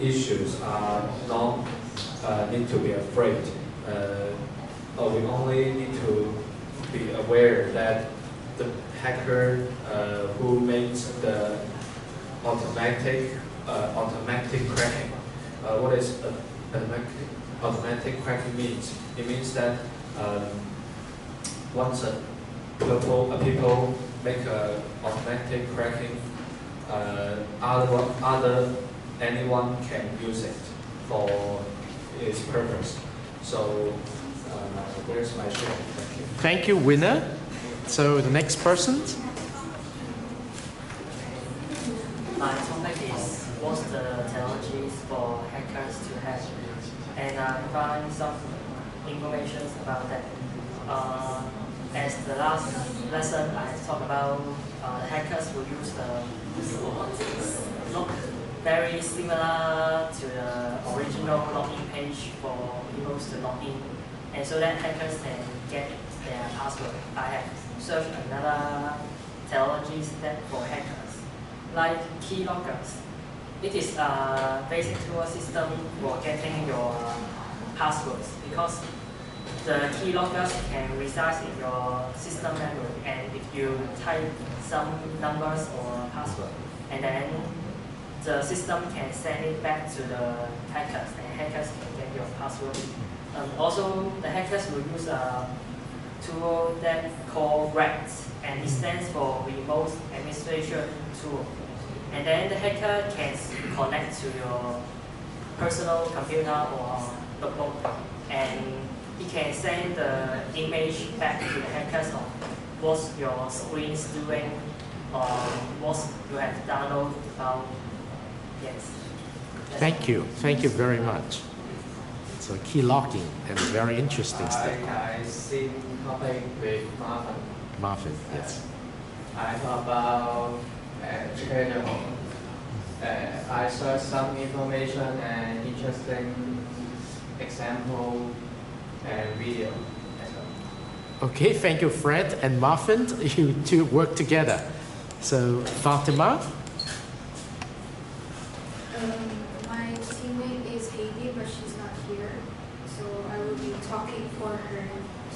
issues are not need to be afraid. We only need to be aware that the hacker who makes the automatic cracking. What is automatic cracking means? It means that once people make a automatic cracking, anyone can use it for its purpose. So there's my share. Thank you. Thank you, winner. So the next person. My topic is what's the technologies for hackers to hack, and I found some information about that. As the last lesson I talked about, hackers will use look very similar to the original login page for people to log in, and so that hackers can get their password. I have searched another technologies that for hackers, like keyloggers. It is a basic tool system for getting your passwords, because the keyloggers can reside in your system memory, and if you type some numbers or password, and then the system can send it back to the hackers, and hackers can get your password. Also, the hackers will use a tool that called RAT, and it stands for Remote Administration Tool. And then the hacker can connect to your personal computer or notebook, and he can send the image back to the hackers of what your screen is doing or what you have downloaded about. Yes. Thank you. Thank you very much. So key locking and very interesting stuff. I see topic with Marvin. Marvin, yes. I talk about trader. I searched some information and interesting example and video as well. Okay, thank you, Fred and Marvin. You two work together. So Fatima. My teammate is Heidi, but she's not here, so I will be talking for her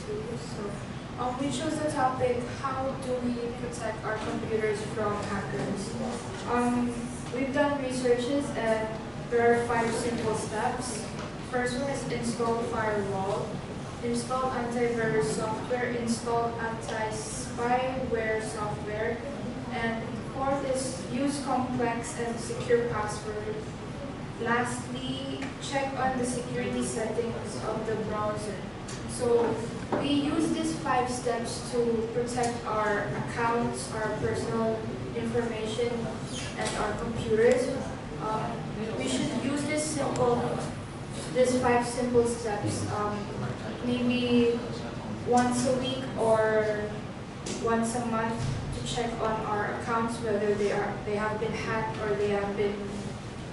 too. So we chose the topic, how do we protect our computers from hackers? We've done researches and there are 5 simple steps. First one is install firewall, install antivirus software, install anti-spyware software, and fourth is use complex and secure password. Lastly, check on the security settings of the browser. So we use these 5 steps to protect our accounts, our personal information, and our computers. We should use these 5 simple steps, maybe once a week or once a month, to check on our accounts whether they have been hacked or they have been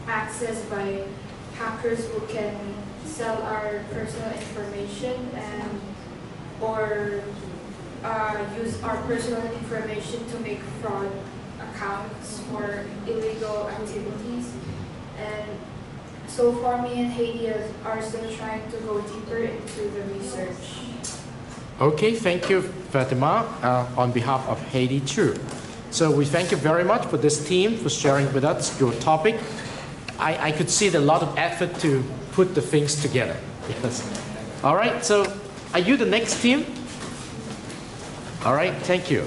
accessed by hackers who can sell our personal information and or use our personal information to make fraud accounts or illegal activities. And so far, me and Heidi are still trying to go deeper into the research. Okay, thank you, Fatima, on behalf of Haiti too. So we thank you very much for this team for sharing with us your topic. I could see a lot of effort to put the things together. Yes. All right, so are you the next team? All right, thank you.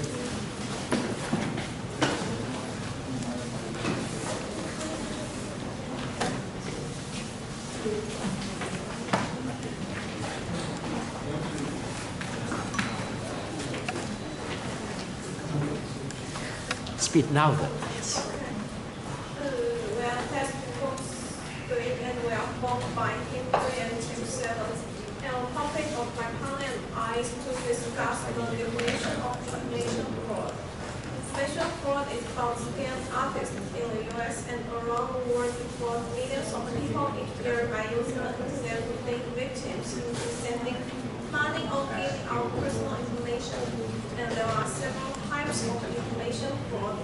Speak louder. Yes. We are task force 3 and we are formed by Team 3 and Team 7. And the topic of my panel and I is to discuss the definition of information fraud. Information fraud is about scam artists in the US and around the world to fraud millions of people each year by using the internet to make victims into sending money or giving out personal information. And there are several types of information fraud.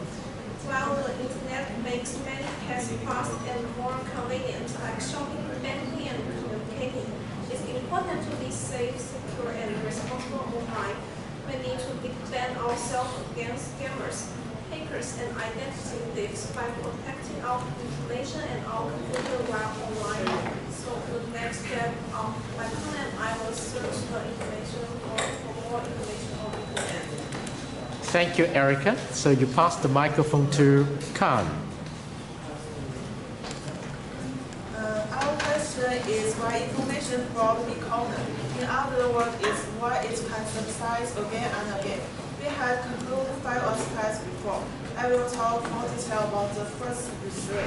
While the internet makes many tasks fast and more convenient, like shopping, banking, and communicating, it's important to be safe, secure, and responsible online. We need to defend ourselves against scammers, hackers, and identity thieves by protecting our information and our computer while online. So the next step of my panel and I will search the information for more information on the internet. Thank you, Erica. So you pass the microphone to Khan. Our question is why information fraud is common. In other words, is why it can subside again and again. We had concluded 5 aspects before. I will talk more detail about the first 3.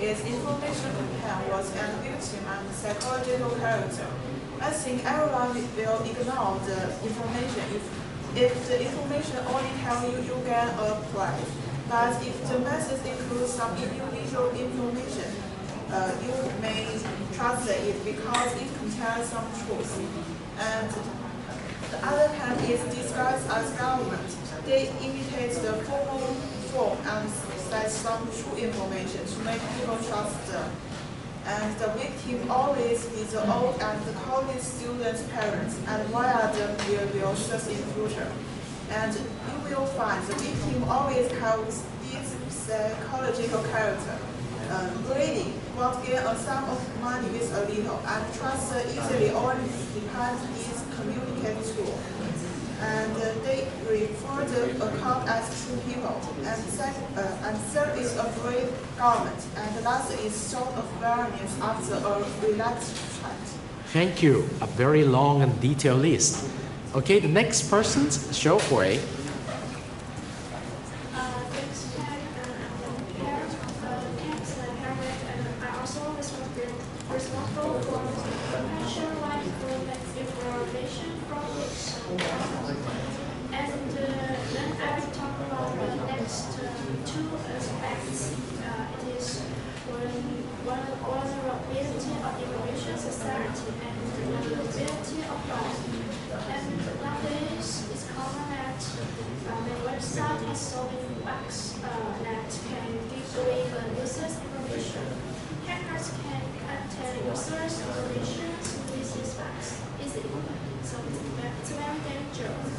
Is information content was an victim and psychological character. I think everyone will ignore the information if the information only tells you you get a prize. But if the message includes some individual information, you may trust it because it contains some truth. And the other hand is disguised as government. They imitate the formal form and cite some true information to make people trust them. And the victim always be the old and the college students' parents, and wire them will success in future. And you will find the victim always has this psychological character. Greedy, want to get a sum of money with a little, and trust easily only depends its communicate tool. And they refer the account as true people. And third is afraid government. And last is sort of awareness after a relaxed chat. Thank you. A very long and detailed list. Okay, the next person's show for a. Responsible for nationwide information from and then I will talk about the next 2 aspects. It is vulnerability of information society and the vulnerability of law. And nowadays, it's common that the website has so many bugs that can give away the user's information. Hackers can enter users' information with these bugs easily, so it's very dangerous.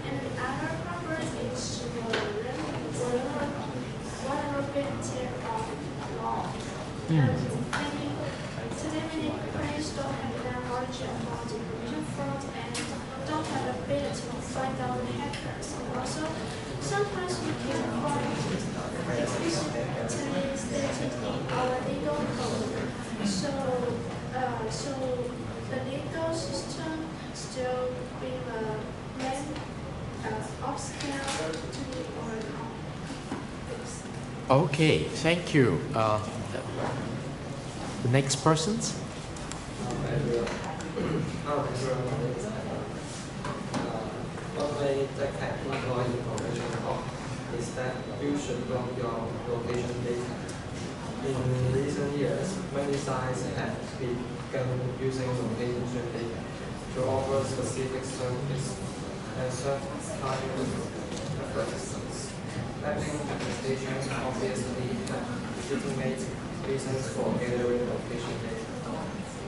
And the other problem is the vulnerability of law. Today many companies don't have enough knowledge about information fraud and don't have the ability to find out the hackers. And also, sometimes you can find explicitly stated in our legal code. So the legal system still upscale to overcome this. Okay, thank you. The next persons? One way that can employ information is that you should block your location data. In recent years, many sites have begun using location data to offer specific services and serve targeted purposes. Mapping applications obviously have legitimate reasons for gathering location data,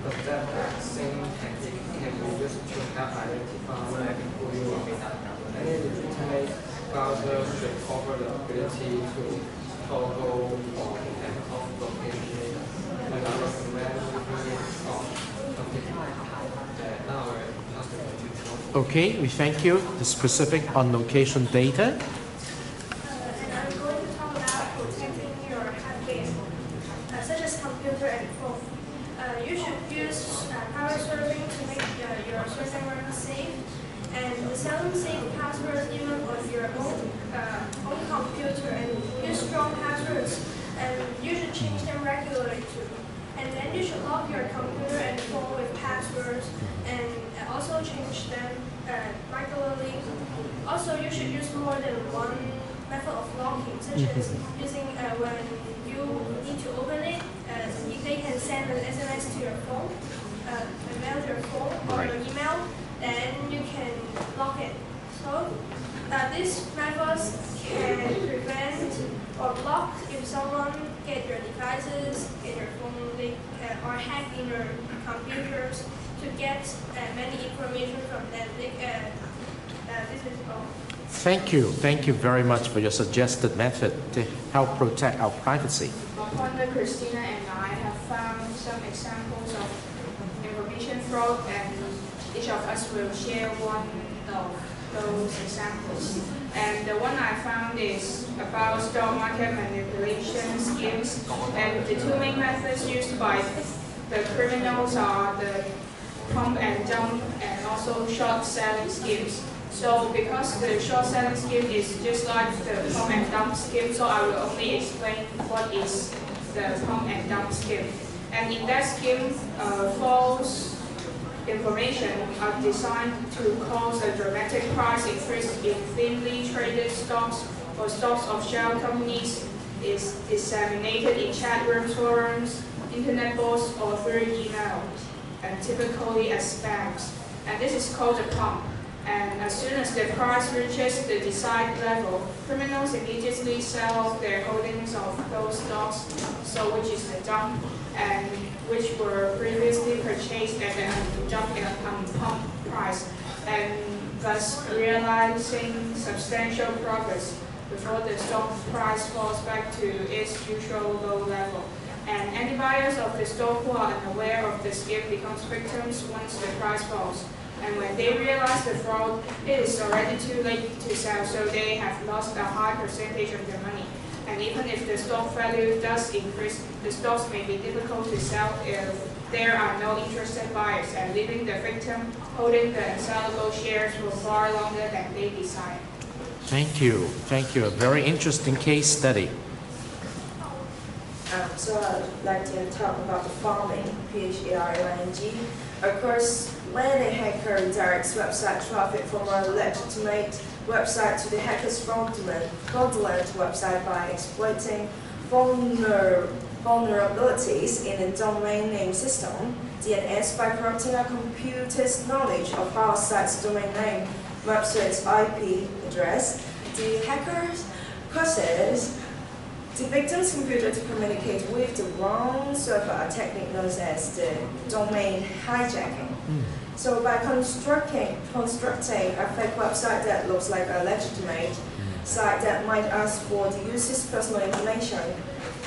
but that same technique can be used to help identify who you are. Any legitimate browser should offer the ability to toggle on and off location data. And I recommend using it off Okay, we thank you. The specific on location data. And I'm going to talk about protecting your hardware, such as computer and phone. You should use power serving to make your server run safe, and seldom save passwords even on your own computer, and use strong passwords, and you should change them regularly too. And then you should lock your computer and phone with passwords, and also change them regularly. Also, you should use more than one method of locking, such as using when you need to open it, they can send an SMS to your phone, a mail to your phone or your email, then you can lock it. So these methods can prevent or block if someone get your devices, get your phone, or hack in your computers to get many information from them. This is all. Thank you very much for your suggested method to help protect our privacy. My partner Christina and I have found some examples of information fraud, and each of us will share one of those examples. And the one I found is about stock market manipulation schemes, and the two main methods used by the criminals are the pump and dump and also short selling schemes. So because the short selling scheme is just like the pump and dump scheme, so I will only explain what is the pump and dump scheme. And in that scheme, false information are designed to cause a dramatic price increase in thinly traded stocks or stocks of shell companies is disseminated in chat rooms, forums, internet boards, or through email, and typically as spams. And this is called a pump. And as soon as the price reaches the desired level, criminals immediately sell off their holdings of those stocks, so which is the dump, and which were previously purchased at a jump in a pump price, and thus realizing substantial profits before the stock price falls back to its usual low level. And any buyers of the stock who are unaware of the scheme becomes victims once the price falls. And when they realize the fraud, it is already too late to sell, so they have lost a high percentage of their money. And even if the stock value does increase, the stocks may be difficult to sell if there are no interested buyers, and leaving the victim holding the unsellable shares for far longer than they desire. Thank you. A very interesting case study. So I'd like to talk about the following, PHARLNG. Of course, when a hacker redirects website traffic from a legitimate website to the hacker's fraudulent website by exploiting vulnerabilities in the domain name system, DNS, by corrupting a computer's knowledge of how a site's domain name maps to its IP address, the hacker causes the victim's computer to communicate with the wrong server, a technique known as the domain hijacking. So by constructing a fake website that looks like a legitimate site that might ask for the user's personal information,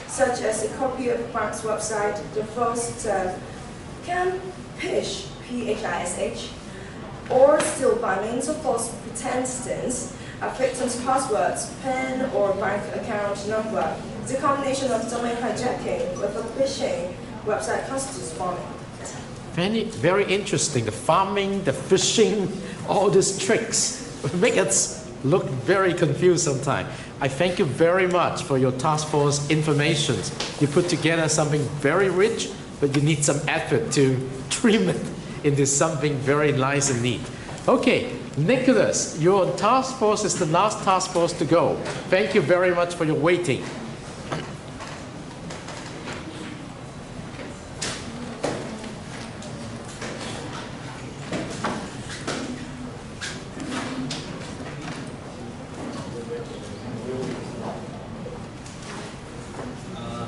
such as a copy of a bank's website, the fraudster can phish, P-H-I-S-H, or steal by means of false pretenses a victim's passwords, PIN, or bank account number. The combination of domain hijacking with a phishing website constitutes farming. Very interesting. The farming, the phishing, all these tricks make it look very confused sometimes. I thank you very much for your task force information. You put together something very rich, but you need some effort to trim it into something very nice and neat. Okay, Nicholas, your task force is the last task force to go. Thank you very much for your waiting.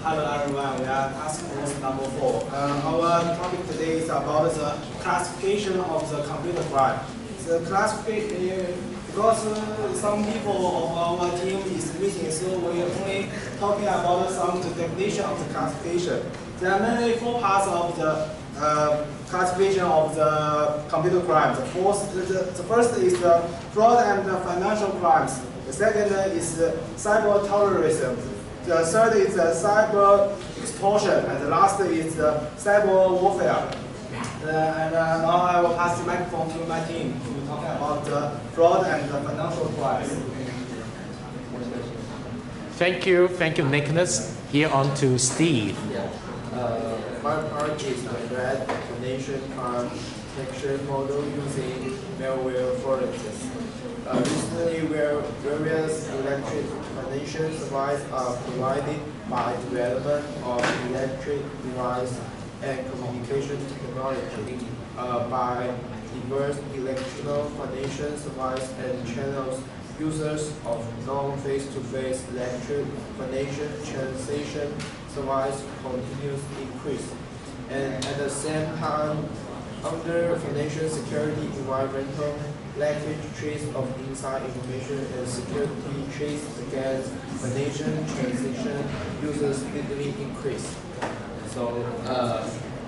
Hello everyone, we are task force number 4. Our topic today is about the classification of the computer crime. The classification, because some people of our team is missing, so we are only talking about some definition of the classification. There are mainly 4 parts of the classification of the computer crime. The first is the fraud and financial crimes. The second is cyber terrorism. The third is cyber extortion, and the last is cyber warfare. Now I will pass the microphone to my team to talk about the fraud and the financial crimes. Thank you, Nicholas. Here on to Steve. My part is the threat definition and detection model using malware forensics. Recently, where various electric financial services are provided by development of electric device and communication technology by diverse electronic financial services and channels. Users of non-face-to-face electric financial transaction services continues to increase, and at the same time, under financial security environmental leakage trace of inside information and security trace against financial transaction users steadily increase. So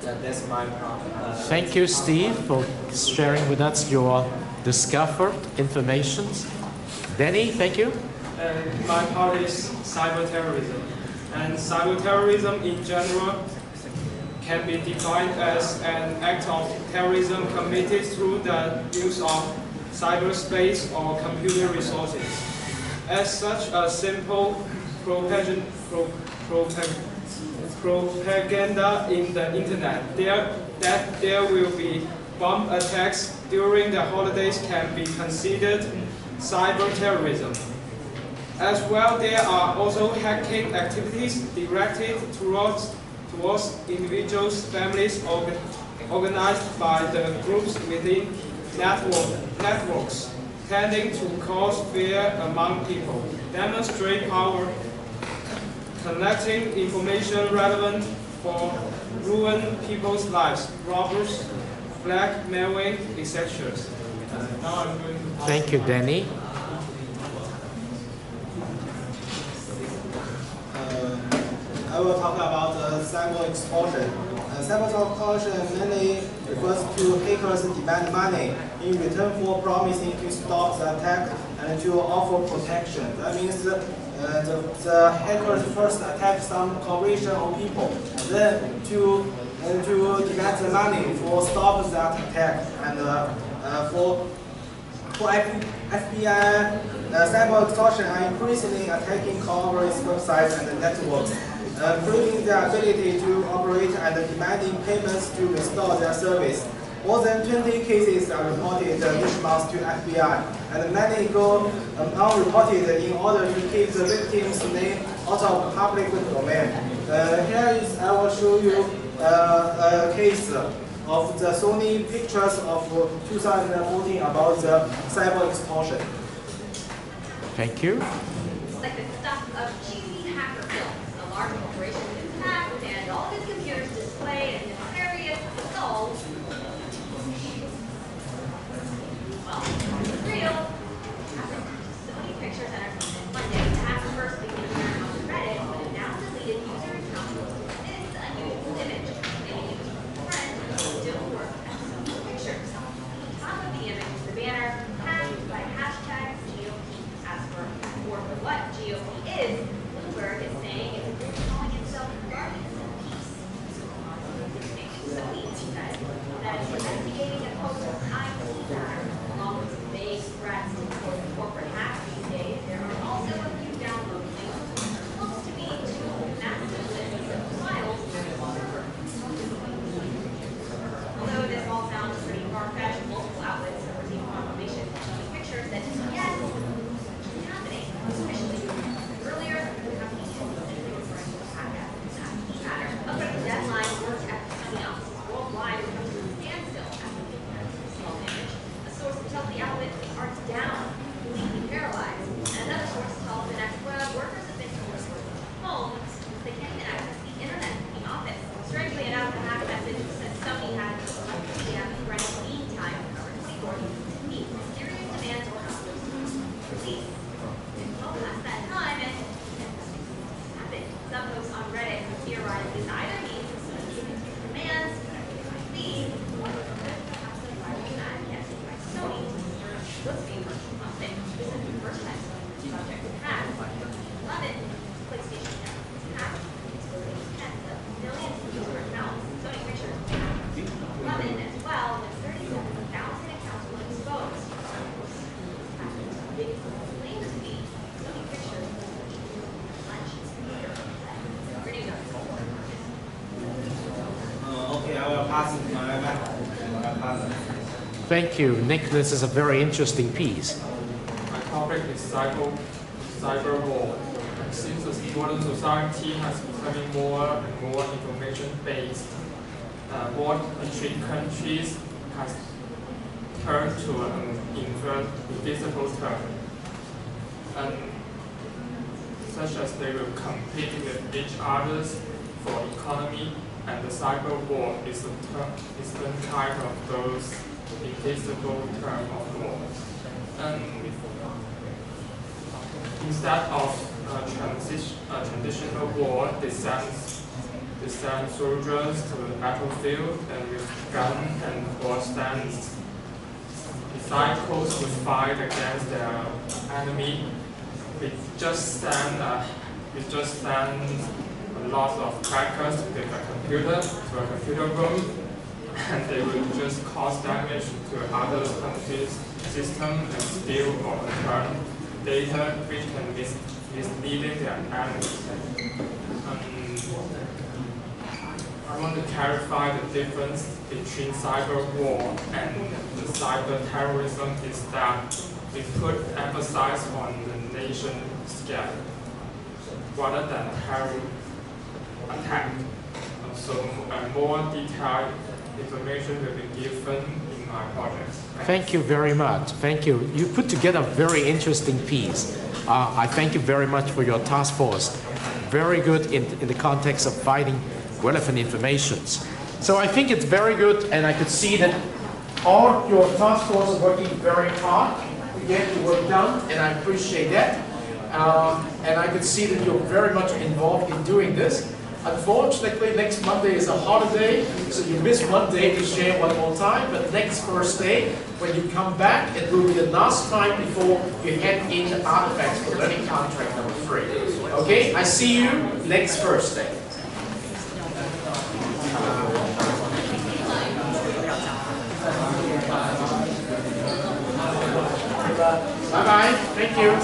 that's my part. Thank you, Steve, for sharing with us your discovered information. Danny, thank you. My part is cyber terrorism. And cyber terrorism in general can be defined as an act of terrorism committed through the use of cyberspace or computer resources. As such, a simple propaganda in the internet that there will be bomb attacks during the holidays can be considered cyber terrorism. As well, there are also hacking activities directed towards individuals, families, organized by the groups within networks, tending to cause fear among people, demonstrate power, collecting information relevant for ruin people's lives, robbers, blackmailing, etc. Now I'm going to Thank you, Danny. I will talk about cyber extortion. Cyber extortion mainly refers to hackers demand money in return for promising to stop the attack and to offer protection. That means the hackers first attack some corporation or people, then to demand the money for stop that attack. And for FBI, cyber extortion are increasingly attacking corporate websites and networks, including their ability to operate and demanding payments to restore their service. More than 20 cases are reported each month to FBI, and many go unreported in order to keep the victim's name out of public domain. I will show you a case of the Sony pictures of 2014 about the cyber extortion. Thank you. It's like the stuff of cheesy hacker films. A large corporation is hacked and all of its computers display and nefarious results. Well, it's real. Sony pictures entered Monday. The hacker first began sharing on Reddit, but now deleted user account this unusual image. They used friend still work as Sony pictures. Top of the image is the banner tagged by hashtag GOP. As for what GOP is, Bloomberg is saying it's a group calling itself Guardians of Peace. Sony said that it's investigating a post IT matter along with vague threats toward corporate hackers. Thank you, Nick. This is a very interesting piece. My topic is cyber war. Since the modern society has becoming more and more information-based, war between countries has turned to an invisible term, and such as they will compete with each other for economy, and the cyber war is the kind of those invisible term of war. And instead of traditional war, they send soldiers to the battlefield and with guns and war stands. Disciples would fight against their enemy. We just send a lot of crackers with a computer room, and they will just cause damage to other countries' system and steal or return data which can be misleading their enemies. I want to clarify the difference between cyber war and the cyber terrorism is that we put emphasis on the nation scale rather than terror attack. So more detailed information will be given in my project. Thank you very much. Thank you. You put together a very interesting piece. I thank you very much for your task force. Very good in the context of finding relevant informations. So I think it's very good, and I could see that all your task force are working very hard to get the work done, and I appreciate that. And I could see that you're very much involved in doing this. Unfortunately, next Monday is a holiday, so you miss one day to share one more time, but next Thursday, when you come back, it will be the last time before you hand in the artifacts for learning contract number 3. Okay, I see you next Thursday. Bye-bye, thank you.